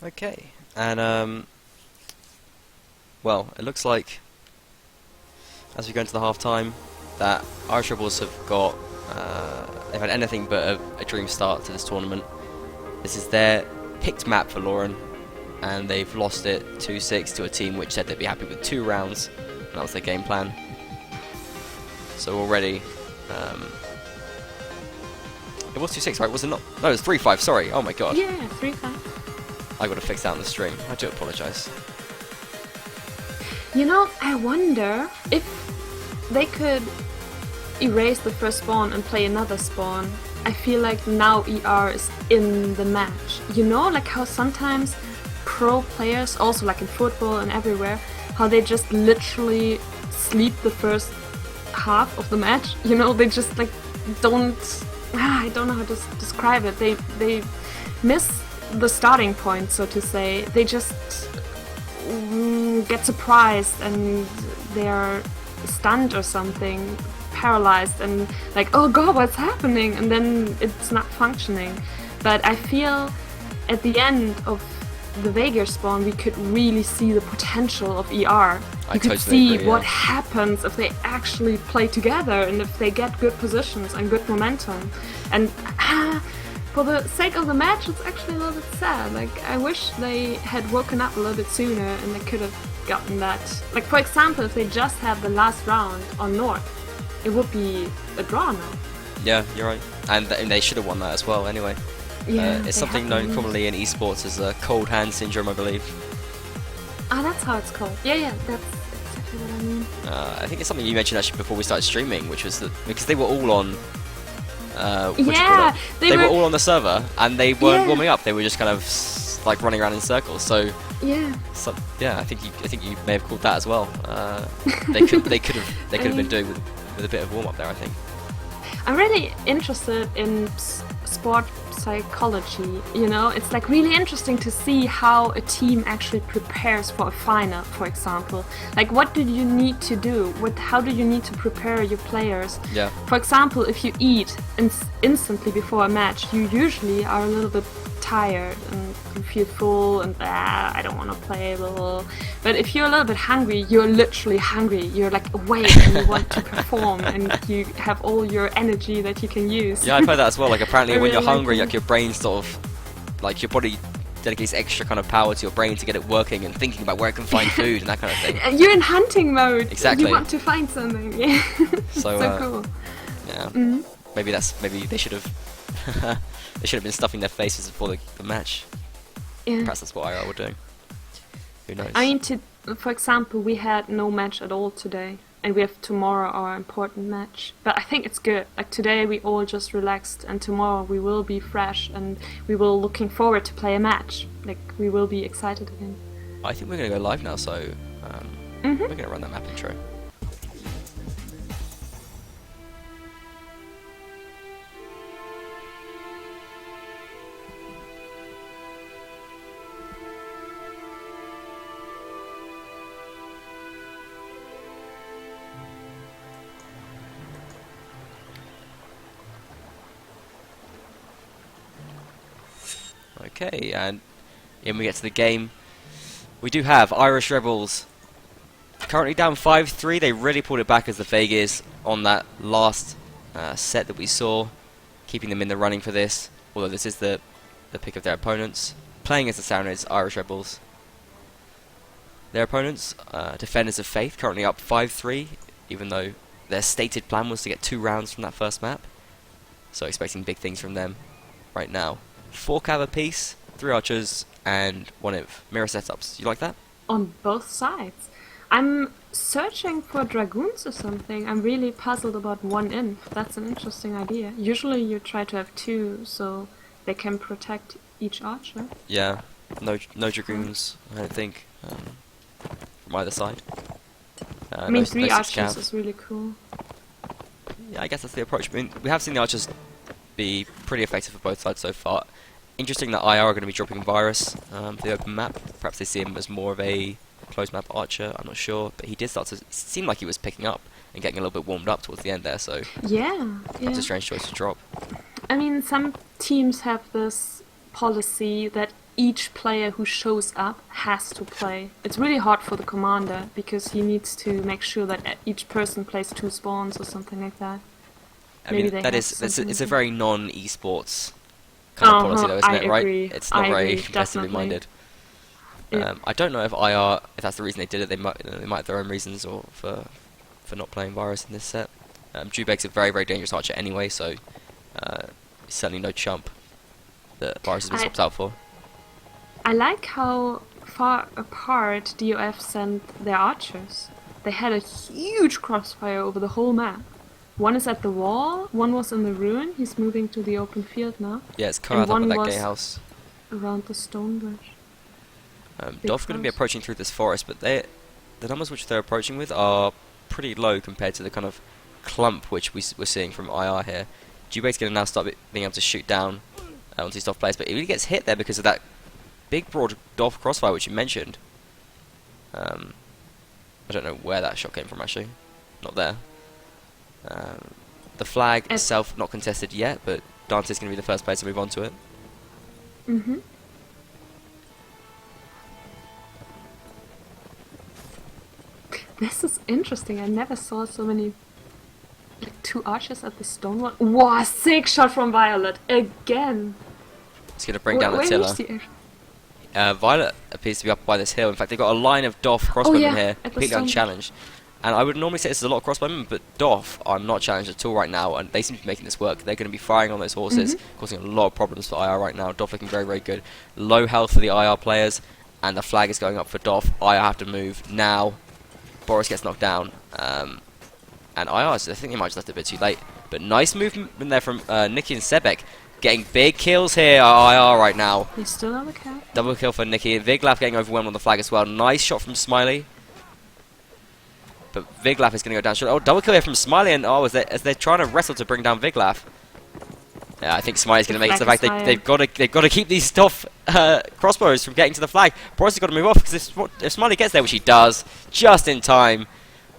Okay, and well, it looks like as we go into the half-time that Irish Rebels have got they've had anything but a dream start to this tournament. This is their picked map for Lauren, and they've lost it 2-6 to a team which said they'd be happy with 2 rounds, and that was their game plan. So already it was 2-6, right? Was it not? No, it was 3-5, sorry. Oh my god. Yeah, 3-5. I gotta fix that on the stream. I do apologise. You know, I wonder if they could erase the first spawn and play another spawn. I feel like now ER is in the match. You know, like how sometimes pro players, also like in football and everywhere, how they just literally sleep the first half of the match. You know, they just like don't... I don't know how to describe it. They miss the starting point, so to say. They just get surprised and they're stunned or something, paralyzed, and like, oh god, what's happening? And then it's not functioning. But I feel at the end of the Vegas spawn we could really see the potential of ER. You could see agree, what happens if they actually play together and if they get good positions and good momentum. And for the sake of the match, it's actually a little bit sad. Like, I wish they had woken up a little bit sooner and they could have gotten that. Like, for example, if they just had the last round on North, it would be a draw now. Yeah, you're right. And they should have won that as well anyway. Yeah, it's something known commonly in esports as cold hand syndrome, I believe. Ah, that's how it's called. Yeah, that's exactly what I mean. I think it's something you mentioned actually before we started streaming, which was that because they were all on. They were all on the server and they weren't warming up. They were just kind of like running around in circles. So yeah, I think you may have called that as well. They could have been doing with a bit of warm up there, I think. I'm really interested in sport psychology, you know? It's like really interesting to see how a team actually prepares for a final, for example. Like, what do you need to do? How do you need to prepare your players? Yeah. For example, if you eat instantly before a match, you usually are a little bit tired and you feel full and I don't want to play, blah, blah. But if you're a little bit hungry, you're literally hungry. You're like awake and you want to perform and you have all your energy that you can use. Yeah, I've heard that as well. Like apparently when you're hungry, like your brain sort of, like your body dedicates extra kind of power to your brain to get it working and thinking about where it can find food and that kind of thing. You're in hunting mode. Exactly. You want to find something. Yeah. So cool. Yeah. Maybe they should have they should have been stuffing their faces before the match. Yeah. Perhaps that's what IR were doing. Who knows? I mean, for example, we had no match at all today, and we have tomorrow our important match. But I think it's good. Like today we all just relaxed, and tomorrow we will be fresh, and we will looking forward to play a match. Like we will be excited again. I think we're gonna go live now, so we're gonna run that map intro. Okay, and in we get to the game. We do have Irish Rebels currently down 5-3. They really pulled it back as the Vegas on that last set that we saw, keeping them in the running for this, although this is the pick of their opponents. Playing as the Sounders, Irish Rebels. Their opponents, Defenders of Faith, currently up 5-3, even though their stated plan was to get 2 rounds from that first map. So expecting big things from them right now. 4 cav apiece, 3 archers, and 1 inf. Mirror setups. You like that? On both sides. I'm searching for dragoons or something. I'm really puzzled about 1 inf. That's an interesting idea. Usually you try to have 2 so they can protect each archer. Yeah, no dragoons, I don't think, from either side. I mean, no 3 six archers cav. is really cool. Yeah, I guess that's the approach. I mean, we have seen the archers be pretty effective for both sides so far. Interesting that IR are going to be dropping Virus for the open map. Perhaps they see him as more of a closed map archer, I'm not sure. But he did start to seem like he was picking up and getting a little bit warmed up towards the end there, so Yeah. it's a strange choice to drop. I mean, some teams have this policy that each player who shows up has to play. It's really hard for the commander because he needs to make sure that each person plays 2 spawns or something like that. I Maybe mean, they that have is something it's a like very non-esports kind of policy, though, isn't I it? Right? agree. It's not I very agree, competitively definitely. minded. Yeah. I don't know if IR, if that's the reason they did it. They might have their own reasons, or for not playing Virus in this set. Jubeg's a very dangerous archer anyway, so certainly no chump that Virus has been swapped out for. I like how far apart DOF sent their archers. They had a huge crossfire over the whole map. One is at the wall, one was in the ruin, he's moving to the open field now. Yeah, it's And cut up one with that was gatehouse. around the stone bridge. Dolph going to be approaching through this forest, but the numbers which they're approaching with are pretty low compared to the kind of clump which we're seeing from IR here. Jubeg's going to now start being able to shoot down onto these Dolph players, but he really gets hit there because of that big broad Dolph crossfire which you mentioned. I don't know where that shot came from actually. Not there. The flag itself not contested yet, but Dante's going to be the first player to move on to it. Mhm. This is interesting. I never saw so many, like 2 archers at the stone wall. Wow, sick shot from Violet again. It's going to bring down the Where tiller. is the Violet appears to be up by this hill. In fact, they've got a line of Doff crossbowmen yeah, here, at the completely stone. unchallenged. And I would normally say this is a lot of crossbowmen, but Doff are not challenged at all right now, and they seem to be making this work. They're going to be firing on those horses, causing a lot of problems for IR right now. Doff looking very good. Low health for the IR players, and the flag is going up for Doff. IR have to move now. Boris gets knocked down, and IR, I think they might just left it a bit too late. But nice movement there from Nikki and Sebek. Getting big kills here at IR right now. He's still on the cap. Double kill for Nikki. Viglaf getting overwhelmed on the flag as well. Nice shot from Smiley. But Viglaf is going to go down short. Oh, double kill here from Smiley, and as they're trying to wrestle to bring down Viglaf. Yeah, I think Smiley's going to make it to the fact they've got to keep these Stoff crossbows from getting to the flag. Boris has got to move off because if Smiley gets there, which he does, just in time,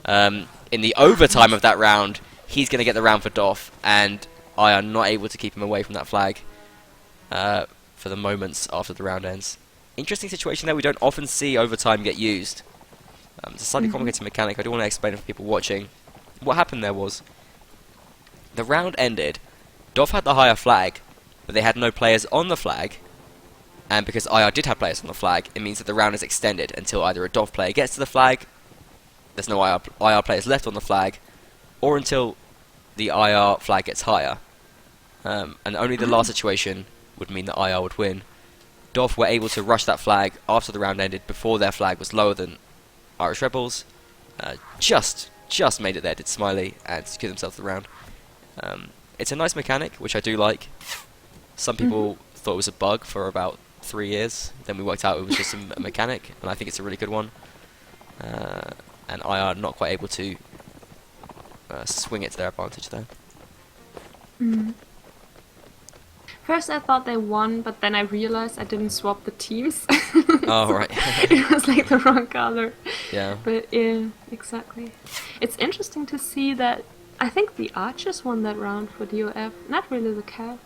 in the overtime of that round, he's going to get the round for Doff, and I are not able to keep him away from that flag for the moments after the round ends. Interesting situation there. We don't often see overtime get used. It's a slightly complicated mechanic. I do want to explain it for people watching. What happened there was the round ended. Doff had the higher flag, but they had no players on the flag. And because IR did have players on the flag, it means that the round is extended until either a Doff player gets to the flag, there's no IR players left on the flag, or until the IR flag gets higher. And only the last situation would mean that IR would win. Doff were able to rush that flag after the round ended before their flag was lower than Irish Rebels. Just made it there, did Smiley, and secured themselves the round. It's a nice mechanic, which I do like. Some people thought it was a bug for about 3 years. Then we worked out it was just a mechanic, and I think it's a really good one. And IR are not quite able to swing it to their advantage there. First I thought they won, but then I realized I didn't swap the teams. Oh, right. It was like the wrong color. Yeah. But yeah, exactly. It's interesting to see that I think the Archers won that round for DOF, not really the Cav.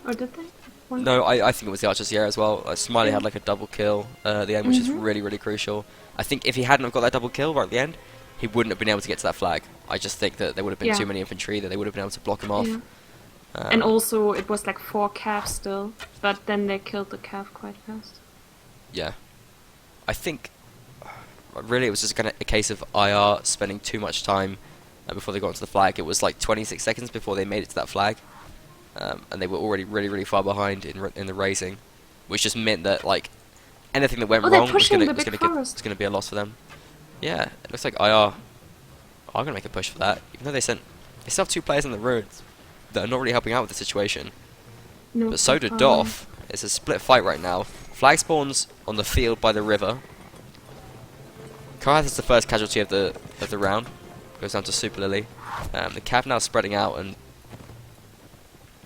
Or did they? one? No, I think it was the Archer's here as well. Smiley had like a double kill at the end, which is really, really crucial. I think if he hadn't have got that double kill right at the end, he wouldn't have been able to get to that flag. I just think that there would have been too many infantry, that they would have been able to block him off. Yeah. And also, it was like 4 cav still, but then they killed the cav quite fast. Yeah. I think, really, it was just a case of IR spending too much time before they got onto the flag. It was like 26 seconds before they made it to that flag. And they were already really, really far behind in the raising, which just meant that like anything that went wrong was going to be a loss for them. Yeah, it looks like IR are going to make a push for that, even though they still have 2 players in the ruins that are not really helping out with the situation. No, but so did Doff. It's a split fight right now. Flag spawns on the field by the river. Kohath is the first casualty of the round. Goes down to Super Lily. The Cav now spreading out, and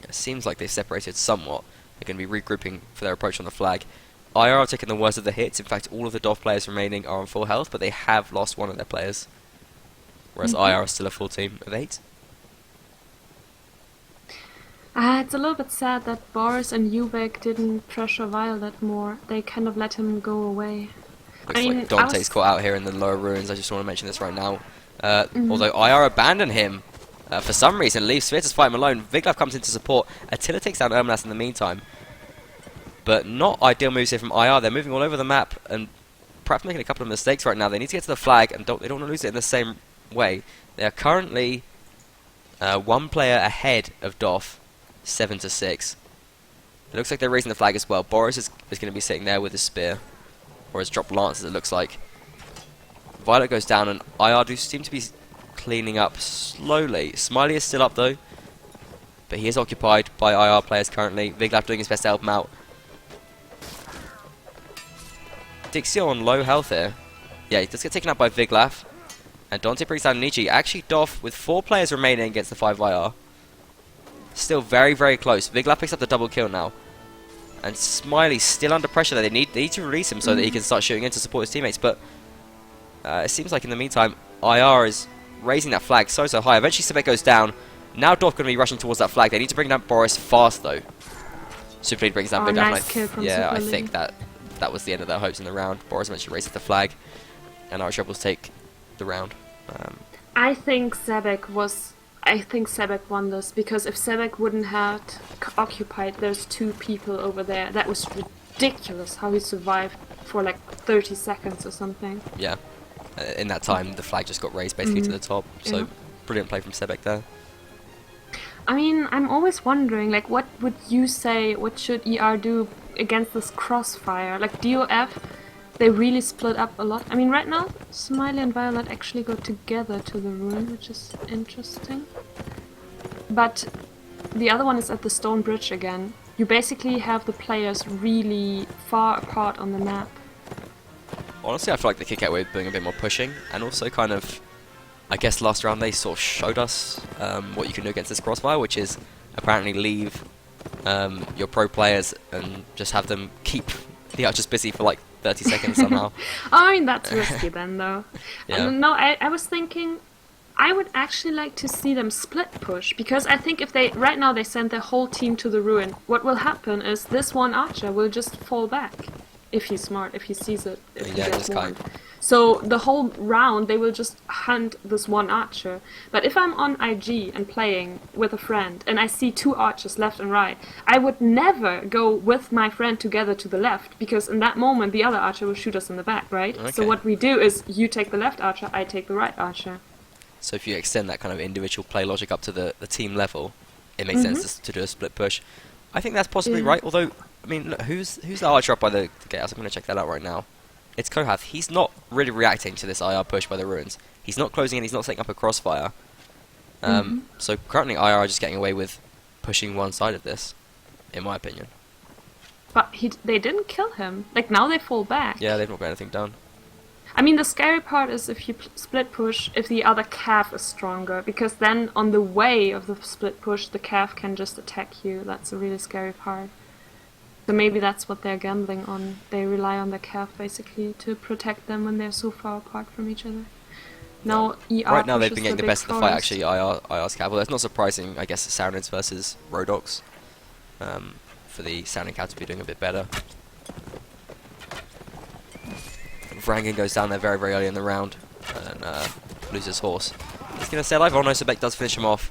it seems like they've separated somewhat. They're going to be regrouping for their approach on the flag. IR are taking the worst of the hits. In fact, all of the Doff players remaining are on full health, but they have lost one of their players. Whereas IR are still a full team of 8. It's a little bit sad that Boris and Ubek didn't pressure Violet more. They kind of let him go away. Looks like Dante's caught out here in the lower ruins. I just want to mention this right now. Although IR abandon him for some reason, leaves Sphere to fight him alone. Viglav comes in to support. Attila takes down Ermanas in the meantime. But not ideal moves here from IR. They're moving all over the map and perhaps making a couple of mistakes right now. They need to get to the flag and they don't want to lose it in the same way. They are currently 1 player ahead of Doff, 7-6. It looks like they're raising the flag as well. Boris is going to be sitting there with his spear, or has dropped lance as it looks like. Violet goes down and IR do seem to be cleaning up slowly. Smiley is still up though, but he is occupied by IR players currently. Viglav doing his best to help him out. Dixie on low health here. Yeah, he does get taken out by Viglav. And Dante brings down Nietzsche. Actually, Doff with 4 players remaining against the 5 IR. Still very, very close. Viglav picks up the double kill now. And Smiley's still under pressure there. They need to release him so that he can start shooting in to support his teammates. But it seems like in the meantime, IR is raising that flag so high. Eventually, Sebek goes down. Now Doff going to be rushing towards that flag. They need to bring down Boris fast though. Super Lead brings down Viglav. Nice kill from yeah, Super I Lead. think that was the end of their hopes in the round. Boris eventually raises the flag. And Irish Rebels take the round. I think Sebek won this, because if Sebek wouldn't have occupied those 2 people over there, that was ridiculous how he survived for like 30 seconds or something. Yeah. In that time, the flag just got raised basically to the top. So, brilliant play from Sebek there. I mean, I'm always wondering, like, what would you say, what should ER do against this crossfire? Like, DOF, they really split up a lot. I mean, right now, Smiley and Violet actually go together to the ruin, which is interesting. But the other one is at the stone bridge again. You basically have the players really far apart on the map. Honestly, I feel like the kick out with doing a bit more pushing, and also kind of, I guess last round they sort of showed us what you can do against this crossfire, which is apparently leave your pro players and just have them keep the archers busy for like 30 seconds somehow. I mean, that's risky then, though. Yeah. No, I was thinking, I would actually like to see them split push, because I think if they, right now they send their whole team to the ruin, what will happen is this one archer will just fall back. If he's smart, if he sees it, if he gets warned. So the whole round they will just hunt this one archer. But if I'm on IG and playing with a friend and I see 2 archers left and right, I would never go with my friend together to the left, because in that moment the other archer will shoot us in the back, right? Okay. So what we do is you take the left archer, I take the right archer. So if you extend that kind of individual play logic up to the team level, it makes sense to do a split push. I think that's possibly right, although, I mean, look, who's the archer up by the gatehouse? I'm going to check that out right now. It's Kohath. He's not really reacting to this IR push by the ruins. He's not closing in, he's not setting up a crossfire. So currently IR are just getting away with pushing one side of this, in my opinion. But they didn't kill him. Like, now they fall back. Yeah, they've not got anything done. I mean, the scary part is if you split push, if the other calf is stronger, because then on the way of the split push, the calf can just attack you. That's a really scary part. So maybe that's what they're gambling on. They rely on the calf basically to protect them when they're so far apart from each other. Now, ER right now they've been getting the best of the fight, forest. actually, IR's cav. Well, that's not surprising, I guess, Saranids versus Rodox. for the sounding cow to be doing a bit better. Varangian goes down there very, very early in the round and loses horse. He's going to stay alive. Oh no, Sebek does finish him off.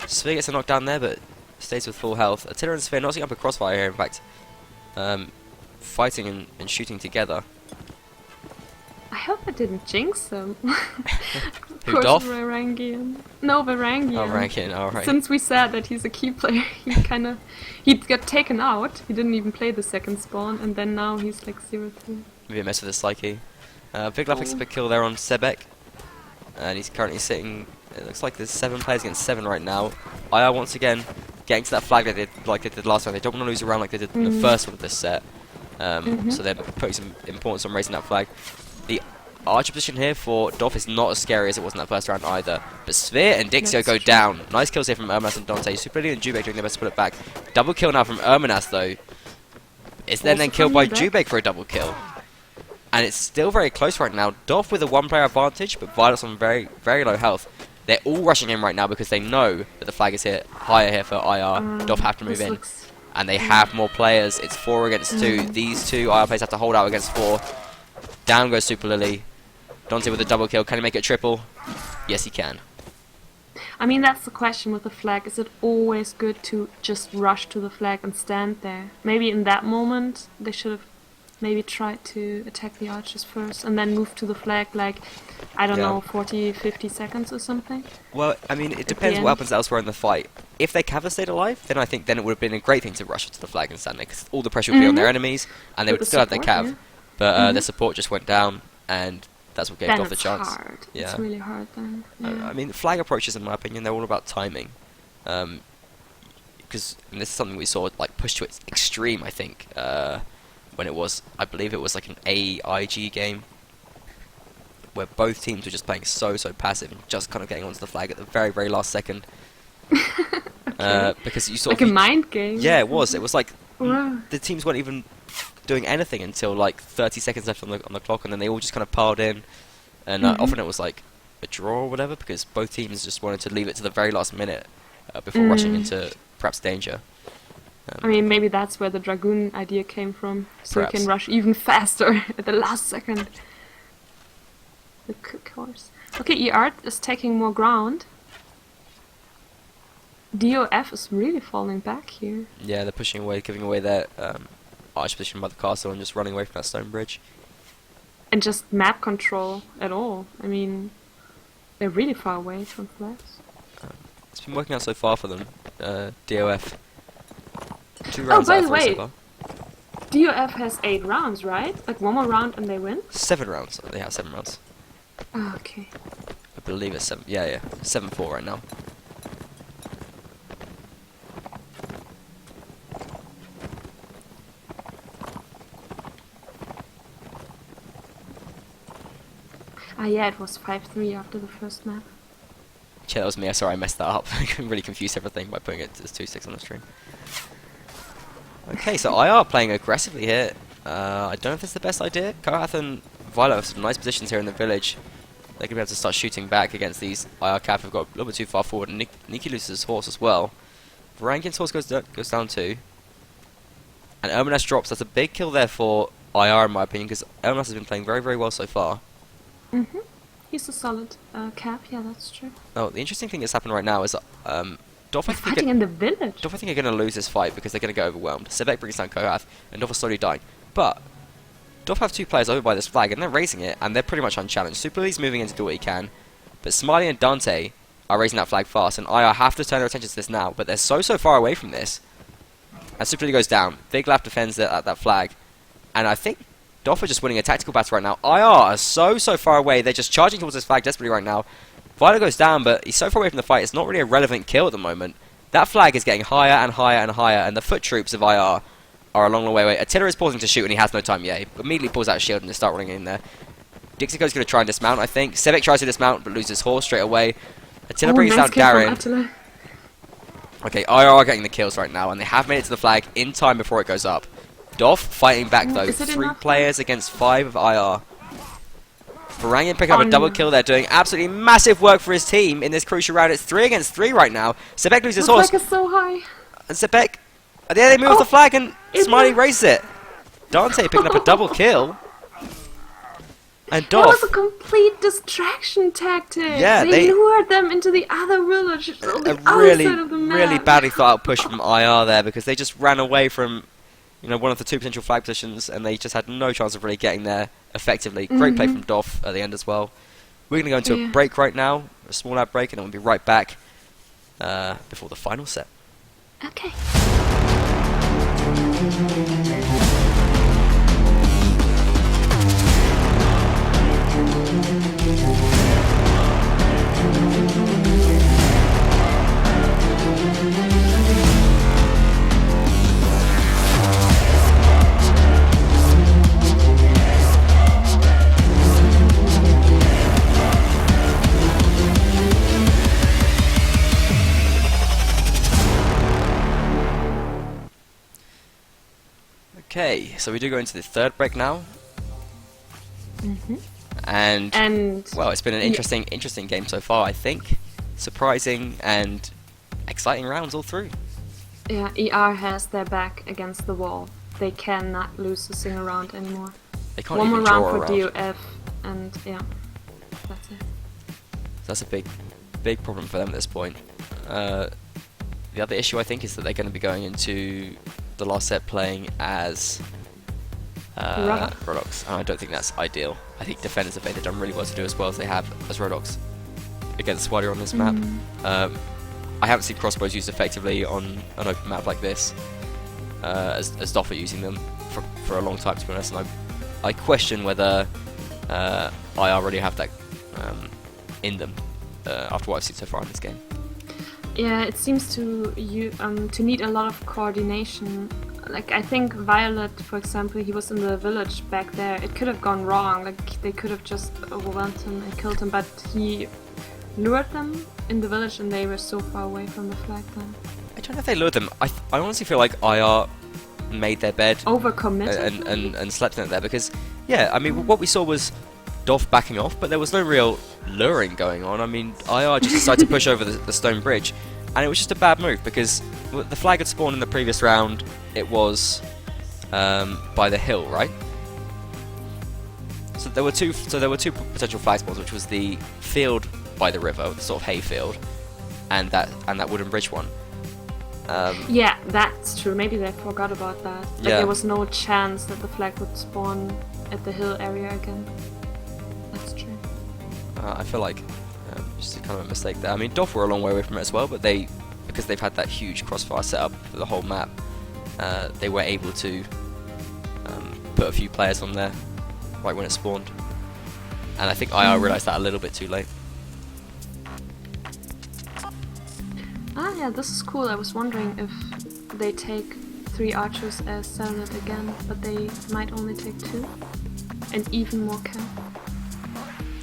Sphere gets a knockdown there, but stays with full health. Attila and Sphere not setting up a crossfire here, in fact. Fighting and shooting together. I hope I didn't jinx them. Who, Dolph? Varangian. No, Varangian. Oh, Varangian, alright. Since we said that he's a key player, he got taken out. He didn't even play the second spawn, and then now he's like 0-3. Maybe a mess with the psyche. Big picks up a kill there on Sebek. And he's currently sitting, it looks like there's 7 players against 7 right now. IR once again getting to that flag that they did last time. They don't want to lose a round like they did in the first one of this set. So they're putting some importance on raising that flag. The archer position here for Dolph is not as scary as it was in that first round either. But Sphere and Dixio go down. Nice kills here from Ermanas and Dante. Superly and Jubek doing their best to put it back. Double kill now from Ermanas though. It's then killed by Jubek for a double kill. And it's still very close right now. Dolph with a 1-player advantage, but Violet's on very, very low health. They're all rushing in right now because they know that the flag is higher here for IR. Dolph have to move in. And they have more players. It's 4 against 2. These 2 IR players have to hold out against 4. Down goes Super Lily. Dante with a double kill. Can he make it triple? Yes, he can. I mean, that's the question with the flag. Is it always good to just rush to the flag and stand there? Maybe in that moment they should have maybe tried to attack the archers first and then move to the flag, like, I don't know, 40, 50 seconds or something. Well, I mean, it depends what happens elsewhere in the fight. If they Kava stayed alive, then I think then it would have been a great thing to rush to the flag and stand there, because all the pressure would be on their enemies, and they would still have their Cav. Yeah. But their support just went down, and that's what gave Dolph the chance. Hard. Yeah. It's really hard then. Yeah. I mean, flag approaches, in my opinion, they're all about timing. Because this is something we saw like pushed to its extreme, I think, when it was, I believe it was like an AIG game, where both teams were just playing so passive and just kind of getting onto the flag at the very, very last second. Because you sort like of... a mind game. Yeah, it was. It was like the teams weren't even doing anything until like 30 seconds left on the clock, and then they all just kind of piled in, and often it was like a draw or whatever, because both teams just wanted to leave it to the very last minute before rushing into perhaps danger. I mean, maybe that's where the Dragoon idea came from, so Perhaps. you can rush even faster at the last second. The course. Okay, ER is taking more ground. DOF is really falling back here. Yeah, they're pushing away, giving away their arch position by the castle and just running away from that stone bridge. And just map control at all. I mean, they're really far away from flags. It's been working out so far for them. DOF. 2 rounds by out the of 3 so way, far. DOF has 8 rounds, right? Like 1 more round and they win? 7 rounds. They have 7 rounds. Oh, okay. I believe it's 7. Yeah. 7-4 right now. Ah, yeah, it was 5-3 after the first map. Yeah, that was me. Sorry, I messed that up. I really confused everything by putting it as 2-6 on the stream. Okay, so IR playing aggressively here. I don't know if it's the best idea. Kohath and Violet have some nice positions here in the village. They're going to be able to start shooting back against these IR Cav who've got a little bit too far forward. And Nikki loses his horse as well. Varangian's horse goes down too. And Ermanas drops. That's a big kill there for IR in my opinion, because Ermanas has been playing very, very well so far. He's a solid cap, yeah, that's true. Oh, the interesting thing that's happened right now is Dolph, I They're fighting in the village. Dolph, I think, are going to lose this fight because they're going to get overwhelmed. Sebek brings down Kohath, and Dolph is slowly dying. But Dolph have 2 players over by this flag, and they're raising it, and they're pretty much unchallenged. Super Lee's moving in to do what he can, but Smiley and Dante are raising that flag fast, and IR have to turn their attention to this now, but they're so far away from this. And Super Lee goes down. Big Laugh defends that flag, and I think Dolph are just winning a tactical battle right now. IR are so far away, they're just charging towards this flag desperately right now. Violet goes down, but he's so far away from the fight, it's not really a relevant kill at the moment. That flag is getting higher and higher and higher, and the foot troops of IR are a long way away. Attila is pausing to shoot, and he has no time yet. He immediately pulls out his shield and just start running in there. Dixico's going to try and dismount, I think. Sebek tries to dismount, but loses his horse straight away. Attila brings down Darren. Okay, IR are getting the kills right now, and they have made it to the flag in time before it goes up. Dolph fighting back, though. 3 players against 5 of IR. Varangian picking up a double kill there, doing absolutely massive work for his team in this crucial round. It's 3 against 3 right now. Sebek loses his horse. Flag is so high. And Sebek there they move the flag and it Smiley was- raised it. Dante picking up a double kill. And That was Doff. a complete distraction tactic. Yeah, they lured them into the other village on the other really, side of the map. really badly thought out push from IR there because they just ran away from, one of the two potential flag positions and they just had no chance of really getting there effectively. Great play from Doff at the end as well. We're going to go into a break right now, a small ad break, and then we'll be right back before the final set. Okay. Okay, so we do go into the third break now. And well, it's been an interesting game so far, I think. Surprising and exciting rounds all through. Yeah, ER has their back against the wall. They cannot lose a single round anymore. They can't One even more draw round a for round. DOF, and yeah, that's it. That's a big problem for them at this point. The other issue I think is that they're going to be going into the last set playing as Rodox, and I don't think that's ideal. I think Defenders of Faith have done really well to do as well as they have as Rodox against Swider on this map. I haven't seen crossbows used effectively on an open map like this as Doff are using them for a long time, to be honest, and I question whether I already have that in them after what I've seen so far in this game. Yeah, it seems to need a lot of coordination. Like, I think Violet, for example, he was in the village back there. It could have gone wrong. Like, they could have just overwhelmed him and killed him, but he lured them in the village and they were so far away from the flag then. I don't know if they lured them. I honestly feel like IR made their bed Overcommitted? and slept in it there because, yeah, I mean, what we saw was Doff backing off, but there was no real luring going on. I mean, IR just decided to push over the stone bridge, and it was just a bad move because the flag had spawned in the previous round. It was by the hill, right? So there were two potential flag spawns, which was the field by the river, the sort of hay field, and that wooden bridge one. Yeah, that's true. Maybe they forgot about that. Like, there was no chance that the flag would spawn at the hill area again. That's true. I feel like just kind of a mistake there. I mean, Doff were a long way away from it as well, but because they've had that huge crossfire set up for the whole map, they were able to put a few players on there right when it spawned. And I think IR realised that a little bit too late. Ah, yeah, this is cool. I was wondering if they take 3 archers as Serenade again, but they might only take 2. And even more camp.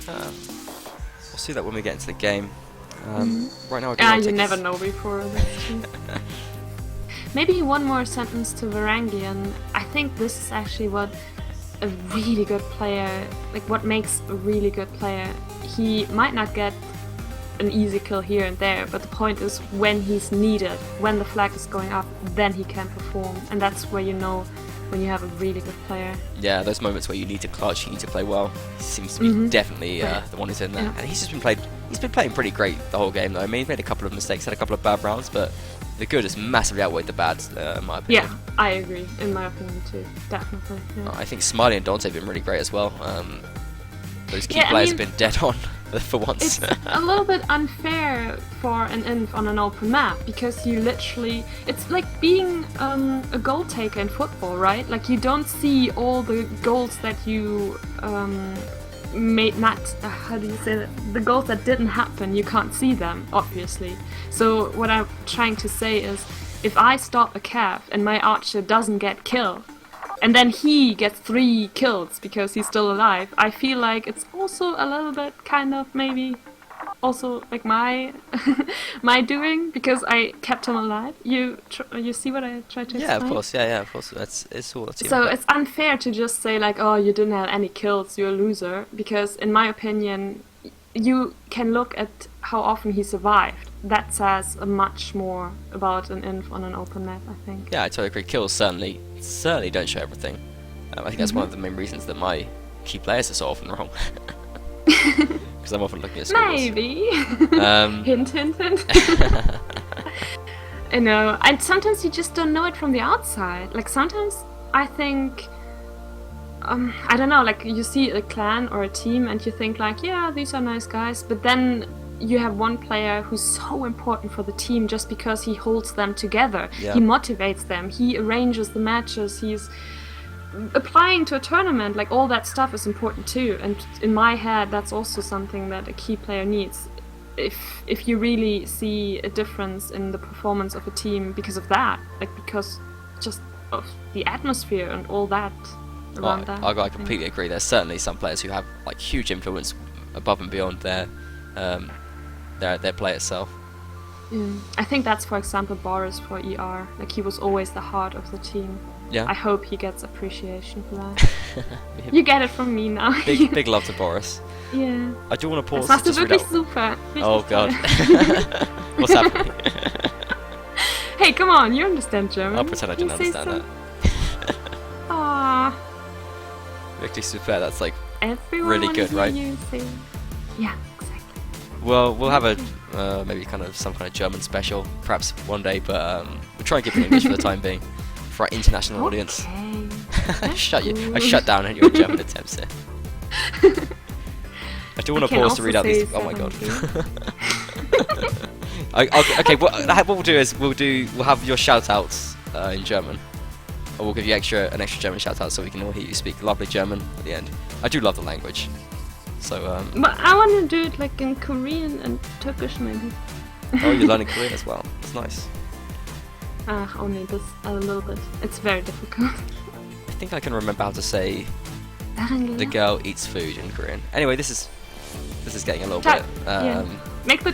We'll see that when we get into the game. Right now, You never know before. That's true. Maybe one more sentence to Varangian. I think this is actually what a really good player, like what makes a really good player. He might not get an easy kill here and there, but the point is when he's needed, when the flag is going up, then he can perform, and that's where you know when you have a really good player. Yeah, those moments where you need to clutch, you need to play well. He seems to be definitely the one who's in there, and he's been playing pretty great the whole game though. I mean, he's made a couple of mistakes, had a couple of bad rounds, but the good has massively outweighed the bad, in my opinion. Yeah, I agree. In my opinion too, definitely. Yeah. I think Smiley and Dante have been really great as well. Those key players have been dead on for once. It's a little bit unfair for an inf on an open map because you literally, it's like being a goal taker in football, right? Like, you don't see all the goals that you how do you say that? The goals that didn't happen, you can't see them, obviously. So what I'm trying to say is, if I stop a calf and my archer doesn't get killed, and then he gets 3 kills because he's still alive, I feel like it's also a little bit kind of maybe also like my my doing because I kept him alive. You see what I tried to explain? Yeah, of course. Yeah, of course. It's all. So it's unfair to just say like, oh, you didn't have any kills, you're a loser, because in my opinion, you can look at how often he survived. that says much more about an inf on an open map, I think. Yeah, I totally agree. Kills certainly don't show everything. I think that's one of the main reasons that my key players are so often wrong. Because I'm often looking at scores. Maybe. Hint, hint, hint. I know. And sometimes you just don't know it from the outside. Like sometimes I think, I don't know, like you see a clan or a team and you think like, yeah, these are nice guys. But then you have one player who's so important for the team just because he holds them together. Yeah. He motivates them. He arranges the matches. He's applying to a tournament. Like all that stuff is important too. And in my head, that's also something that a key player needs. If you really see a difference in the performance of a team because of that, like because just of the atmosphere and all that around that. I completely agree. There's certainly some players who have like huge influence above and beyond their play itself. I think that's, for example, Boris for ER. Like he was always the heart of the team. Yeah. I hope he gets appreciation for that. You get it from me now. Big love to Boris. Yeah. I do want to pause. Das machst du just read wirklich out- super. Richtig Oh toll. god. What's happening? Hey, come on, you understand German. I'll pretend I didn't You say understand so. Aww. that. Wirklich super. That's like Everyone really wants good, to right? hear you say. Yeah, exactly. well, we'll have a maybe kind of some kind of German special perhaps one day, but we'll try and keep it in English for the time being for our international audience. Okay. I shut down any of your German attempts here. I do want to can pause to also read out these. say Oh my god. 17. Okay. What we'll do is we'll have your shout outs in German. Or we'll give you an extra German shout out so we can all hear you speak lovely German at the end. I do love the language. So But I want to do it like in Korean and Turkish maybe. oh, you're learning Korean as well. That's nice. Only this a little bit. It's very difficult. I think I can remember how to say the girl eats food in Korean. Anyway, this is getting a little bit. Yeah. Make the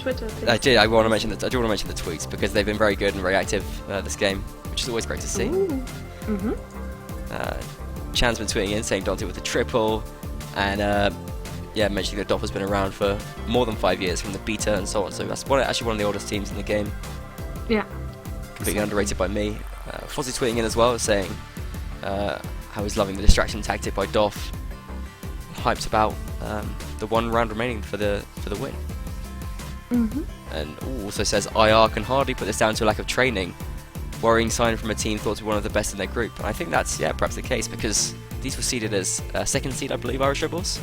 Twitter thing. I do want to mention the tweets because they've been very good and very active this game, which is always great to see. Chan's been tweeting in saying Dante with the triple, and mentioning that Doff has been around for more than 5 years from the beta and so on. So that's actually one of the oldest teams in the game. Yeah. Completely underrated by me. Fozzie tweeting in as well, saying how he's loving the distraction tactic by Doff. Hyped about the one round remaining for the win. And also says IR can hardly put this down to a lack of training. Worrying sign from a team thought to be one of the best in their group. And I think that's perhaps the case because these were seeded as second seed, I believe, Irish Rebels.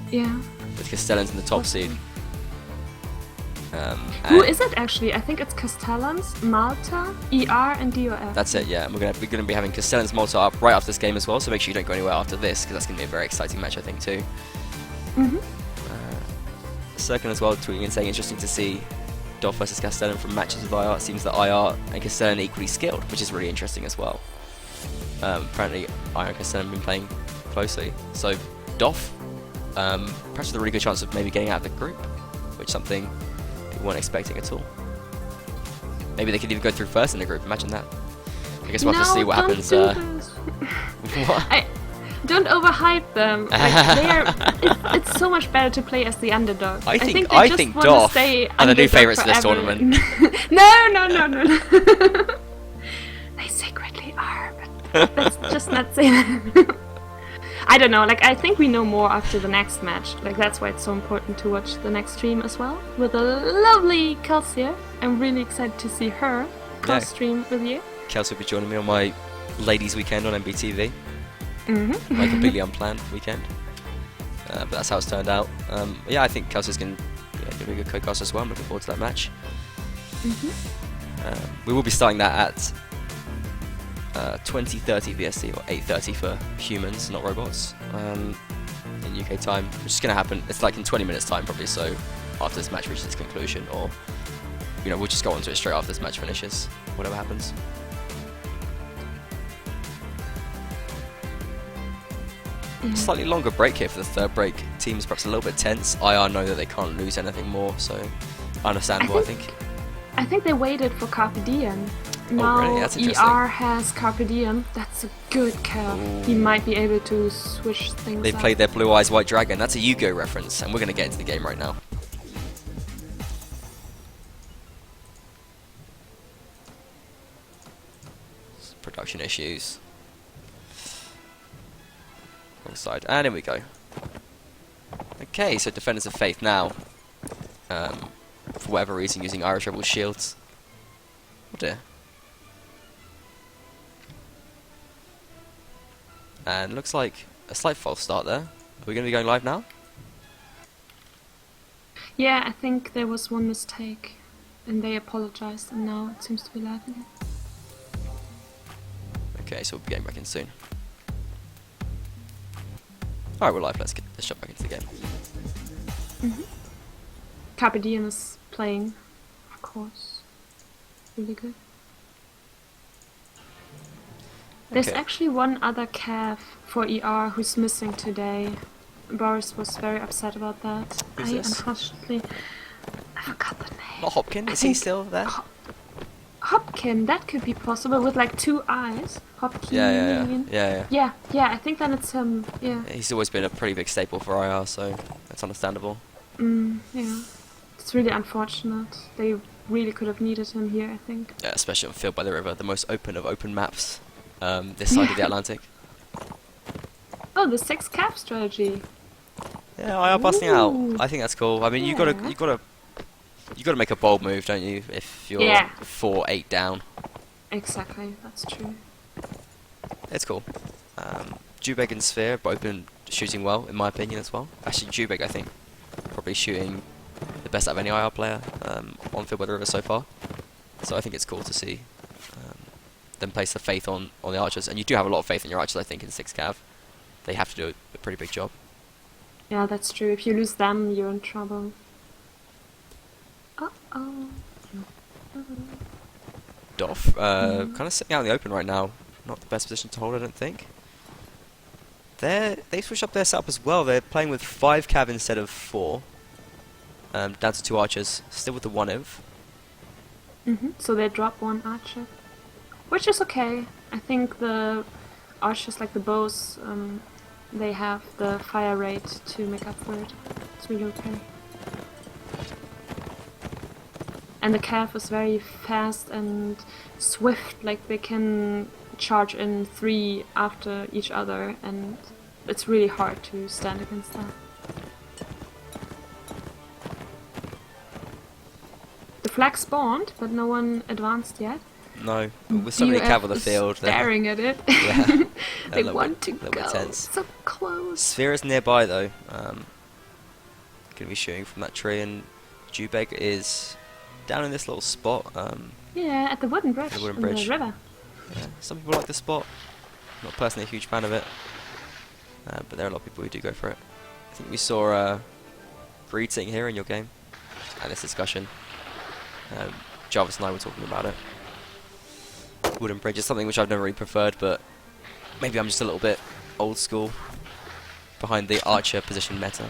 Yeah. With Castellans in the top seed. Who is it actually? I think it's Castellans, Malta, ER, and DOF. That's it, yeah. And we're gonna be having Castellans Malta up right after this game as well. So make sure you don't go anywhere after this because that's gonna be a very exciting match, I think, too. Circle as well tweeting and saying interesting to see Doff versus Castellan from matches with IR. It seems that IR and Castellan are equally skilled, which is really interesting as well. Apparently IR and Castellan have been playing closely. So Doff perhaps with a really good chance of maybe getting out of the group, which is something people weren't expecting at all. Maybe they could even go through first in the group, imagine that. I guess we'll have to see what happens. What? Don't overhype them. Like, it's so much better to play as the underdog. I think wanna Doff stay are the new underdog favourites for this forever. tournament. No. They secretly are, but let's just not say that. I don't know, like I think we know more after the next match. Like that's why it's so important to watch the next stream as well. With a lovely Kelsey. I'm really excited to see her co-stream with you. Kelsey will be joining me on my ladies weekend on MBTV. My completely unplanned weekend. But that's how it's turned out. I think Kelsey's going to be a good co-cast as well. I'm looking forward to that match. We will be starting that at 20:30 VST or 8:30 for humans, not robots, in UK time, which is going to happen. It's like in 20 minutes time probably. So after this match reaches its conclusion, or we'll just go on to it straight after this match finishes, whatever happens. Slightly longer break here for the third break. Team's perhaps a little bit tense. IR know that they can't lose anything more, so understandable, I think. I think they waited for Carpe Diem. Oh, really? That's interesting. ER has Carpe Diem. That's a good call. He might be able to switch things They've up. played their Blue Eyes White Dragon. That's a Yu-Gi-Oh reference, and we're going to get into the game right now. production issues. Wrong side, and in we go. Okay, so Defenders of Faith now, for whatever reason, using Irish Rebel shields. Oh dear. And looks like a slight false start there. Are we going to be going live now? Yeah, I think there was one mistake, and they apologized, and now it seems to be live again. Okay, so we'll be getting back in soon. Alright, we're live. Let's jump back into the game. Carpe Diem is playing, of course. Really good. There's Okay. actually one other Cav for ER who's missing today. Boris was very upset about that. Who's this? Unfortunately, I forgot the name. Not Hopkins? I Is he think still there? Hopkin, that could be possible with like 2 eyes. Hopkin. Yeah. Yeah, I think then it's him. Yeah. He's always been a pretty big staple for IR, so that's understandable. Yeah. It's really unfortunate. They really could have needed him here, I think. Yeah, especially on Field by the River, the most open of open maps this side of the Atlantic. Oh, the 6 Cav strategy. Yeah, IR busting out. Ooh. I think that's cool. I mean, you gotta make a bold move, don't you? If you're Yeah. 4-8 down, Exactly, that's true. it's cool. Jubeg and Sphere both been shooting well, in my opinion, as well. Actually, Jubeg, I think, probably shooting the best out of any IR player on Field by the River so far. So I think it's cool to see them place the faith on the archers, and you do have a lot of faith in your archers, I think, in 6 Cav. They have to do a pretty big job. Yeah, that's true. If you lose them, you're in trouble. Uh-oh. Doff, kind of sitting out in the open right now. Not the best position to hold, I don't think. They switched up their setup as well. They're playing with 5 Cav instead of 4. Down to 2 archers, still with the 1 Inv. So they drop 1 archer. Which is okay. I think the archers, like the bows, they have the fire rate to make up for it. It's really okay. And the Cav is very fast and swift, like they can charge in 3 after each other, and it's really hard to stand against that. The flag spawned, but no one advanced yet. No, with so many Cav on the is field. staring at it. Yeah. They A little want bit- to little bit go tense. so close. Sphere is nearby though. Going to be shooting from that tree, and Jubeg is down in this little spot. Yeah, at the wooden bridge. The wooden in bridge. the river. Yeah, some people like the spot. Not personally a huge fan of it, but there are a lot of people who do go for it. I think we saw Greed sitting here in your game, and this discussion. Jarvis and I were talking about it. Wooden bridge is something which I've never really preferred, but maybe I'm just a little bit old school behind the archer position meta.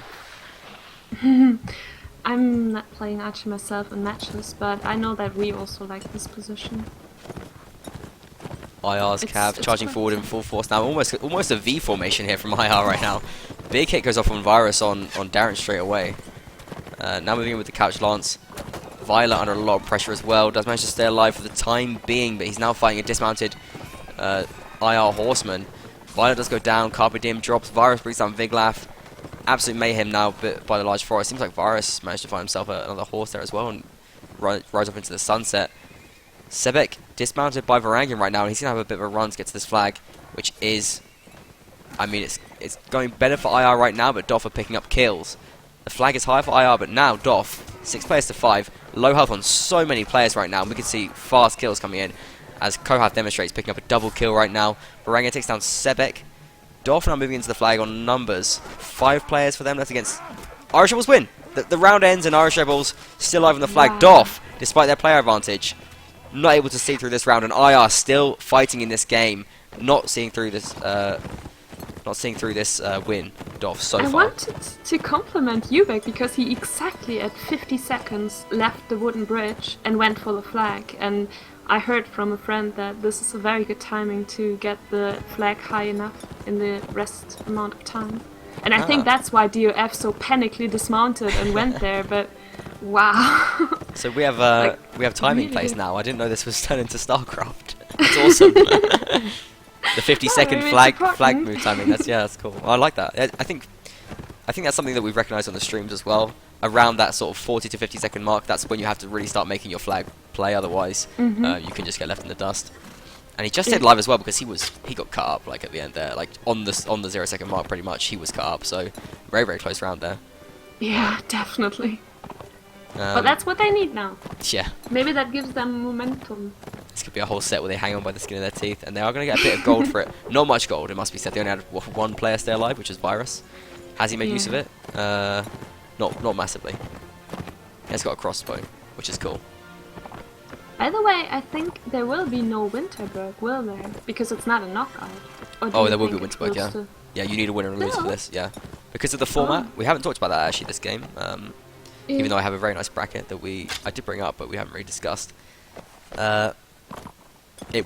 I'm not playing archer myself in matches, but I know that we also like this position. IR's Cav It's charging quite forward in full force now. Almost a V formation here from IR right now. Big hit goes off on Virus on Darren straight away. Now moving in with the Couch Lance. Violet under a lot of pressure as well. Does manage to stay alive for the time being, but he's now fighting a dismounted IR Horseman. Violet does go down. Carpe Diem drops. Virus brings down Viglaf. Absolute mayhem now by the large forest. Seems like Virus managed to find himself another horse there as well and rides off into the sunset. Sebek dismounted by Varangian right now, and he's going to have a bit of a run to get to this flag, which is... I mean, it's going better for IR right now, but Doff are picking up kills. The flag is high for IR, but now Doff, 6 players to 5, low health on so many players right now, and we can see fast kills coming in, as Kohath demonstrates, picking up a double kill right now. Varangian takes down Sebek. Doff now moving into the flag on numbers. 5 players for them, that's against... Irish Rebels win! The round ends and Irish Rebels still alive on the flag. Wow. Doff, despite their player advantage, not able to see through this round, and IR still fighting in this game, not seeing through this win. Doff so I far. wanted to compliment Ubek because he exactly at 50 seconds left the wooden bridge and went for the flag, and I heard from a friend that this is a very good timing to get the flag high enough in the rest amount of time. And I think that's why DOF so panically dismounted and went there, but wow. So we have timing really place good. now. I didn't know this was turned into StarCraft. It's awesome. The 50-second maybe it's flag important. move timing. That's cool. I like that. I think that's something that we've recognised on the streams as well. Around that sort of 40 to 50-second mark, that's when you have to really start making your flag play. Otherwise, you can just get left in the dust. And he just did live as well because he got cut up like at the end there, like on the 0-second mark pretty much. He was cut up, so very very close round there. Yeah, definitely. But that's what they need now. Yeah. Maybe that gives them momentum. This could be a whole set where they hang on by the skin of their teeth, and they are going to get a bit of gold for it. Not much gold, it must be said. They only had one player stay alive, which is Virus. Has he made use of it? Not massively. He's got a crossbow, which is cool. By the way, I think there will be no Winterberg, will there? Because it's not a knockout. Oh, there will be Winterberg, yeah. Yeah, you need a winner and lose for this, yeah. Because of the format, we haven't talked about that actually this game. Even though I have a very nice bracket that I did bring up, but we haven't really discussed. It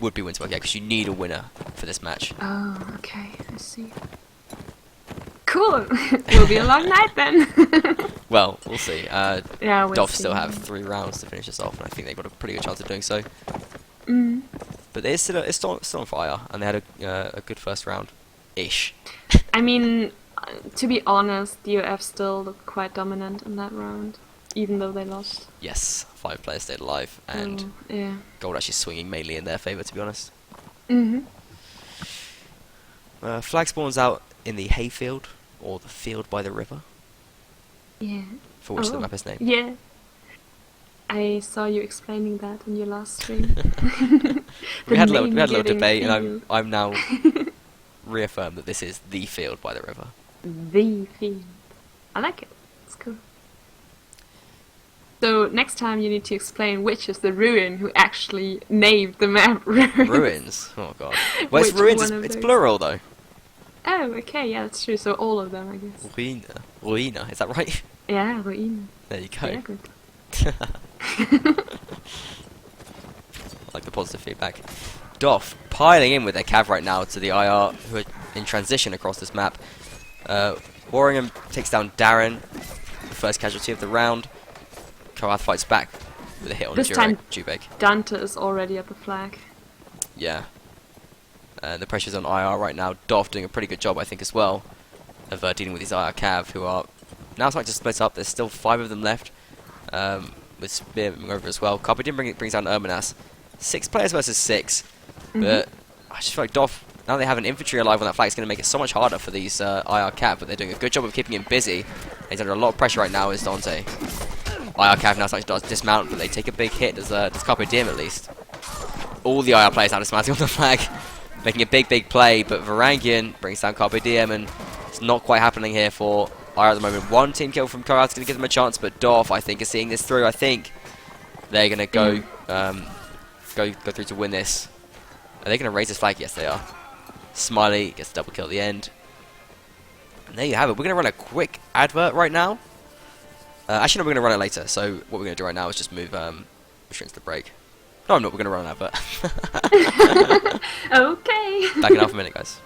would be Winterberg, yeah, because you need a winner for this match. Oh, okay, I see. Cool. Will be a long night then. Well, we'll see. Yeah, we'll Dolph see. still have 3 rounds to finish this off, and I think they've got a pretty good chance of doing so. But it's still on fire, and they had a good first round, ish. I mean, to be honest, the UF still looked quite dominant in that round, even though they lost. Yes, 5 players stayed alive, and yeah. gold actually swinging mainly in their favour, to be honest. Flag spawns out in the hayfield, or the field by the river. Yeah. For which the map is named. Yeah. I saw you explaining that in your last stream. we had a little debate, and I'm now reaffirmed that this is the field by the river. The field. I like it. It's cool. So next time you need to explain which is the ruin who actually named the map Ruins. Ruins? Oh god. Well, it's ruins, it's plural though. Oh, okay, yeah, that's true. So all of them, I guess. Ruina, is that right? Yeah, ruin. There you go. Yeah, good. I like the positive feedback. Doff piling in with their cav right now to the IR, who are in transition across this map. Warringham takes down Darren, the first casualty of the round. Korath fights back with a hit on Jubek. Dante is already at the flag. Yeah. The pressure's on IR right now. Doff doing a pretty good job, I think, as well, of dealing with these IR cav, who are now starting to split up. There's still 5 of them left, with Spear moving over as well. Carpedin brings down Urbanas. 6 players versus 6, but I just feel like Doff, now they have an infantry alive on that flag, it's going to make it so much harder for these IR cav, but they're doing a good job of keeping him busy. He's under a lot of pressure right now, is Dante. IR cav now starting to dismount, but they take a big hit, does Carpe Diem at least. All the IR players now dismounting on the flag, making a big play, but Varangian brings down Carpe Diem, and it's not quite happening here for IR at the moment. 1 team kill from Korath's going to give them a chance, but Doff, I think, is seeing this through. I think they're going to go through to win this. Are they going to raise this flag? Yes, they are. Smiley gets the double kill at the end. And there you have it. We're going to run a quick advert right now. Actually, no, we're going to run it later. So what we're going to do right now is just move straight into the break. No, I'm not. We're going to run an advert. Okay. Back in half a minute, guys.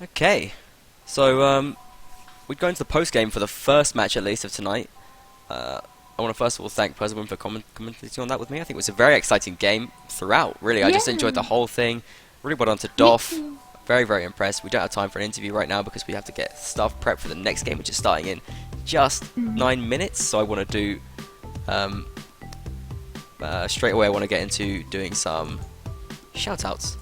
Okay, so we'd go into the post game for the first match at least of tonight. I want to first of all thank Persimmon for commentating on that with me. I think it was a very exciting game throughout. Really, I just enjoyed the whole thing. Really well done to Doff. Very impressed. We don't have time for an interview right now because we have to get stuff prepped for the next game, which is starting in just 9 minutes. So I want to do straight away. I want to get into doing some shout outs.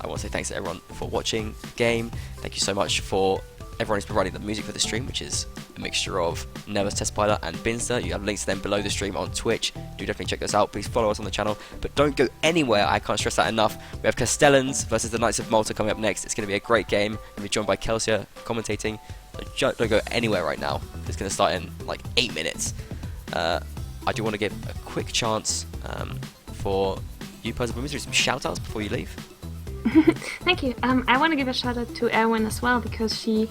I want to say thanks to everyone for watching the game. Thank you so much for everyone who's providing the music for the stream, which is a mixture of Never's Test Pilot and Binster. You have links to them below the stream on Twitch. Do definitely check those out. Please follow us on the channel, but don't go anywhere. I can't stress that enough. We have Castellans versus the Knights of Malta coming up next. It's going to be a great game. We'll be joined by Kelsia commentating. So don't go anywhere right now. It's going to start in like 8 minutes. I do want to give a quick chance for you, Pose Women, to do some shout outs before you leave. Thank you. I want to give a shout out to Erwin as well because she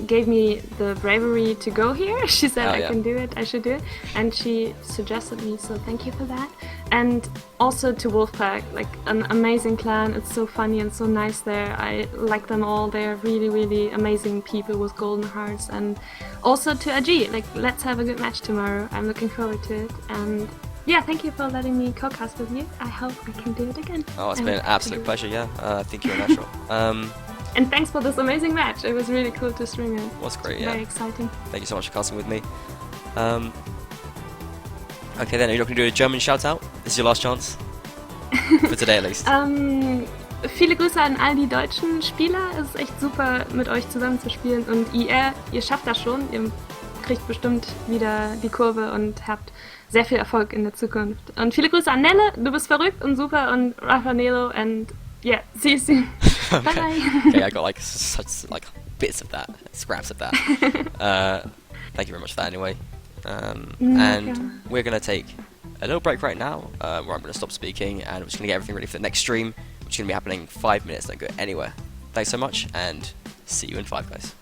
gave me the bravery to go here. She said I can do it, I should do it, and she suggested me, so thank you for that. And also to Wolfpack, like an amazing clan. It's so funny and so nice there. I like them all. They're really, really amazing people with golden hearts. And also to Ajit, like let's have a good match tomorrow. I'm looking forward to it. And yeah, thank you for letting me co-cast with you. I hope I can do it again. Oh, it's been an absolute pleasure, yeah. I think you're a natural. And thanks for this amazing match. It was really cool to stream it. It was great, yeah. Very exciting. Thank you so much for casting with me. Okay then, are you not going to do a German shout-out? This is your last chance. For today at least. Viele Grüße an all die deutschen Spieler. Es ist echt super, mit euch zusammen zu spielen. Und ihr schafft das schon. Ihr kriegt bestimmt wieder die Kurve und habt sehr viel Erfolg in der Zukunft. Und viele Grüße an Nelle. Du bist verrückt und super. Und Raffanello. And yeah, see you soon. Bye bye. Okay, I got like such like bits of that, scraps of that. Thank you very much for that anyway. And we're going to take a little break right now where I'm going to stop speaking and we're just going to get everything ready for the next stream, which is going to be happening 5 minutes. Don't go anywhere. Thanks so much and see you in 5, guys.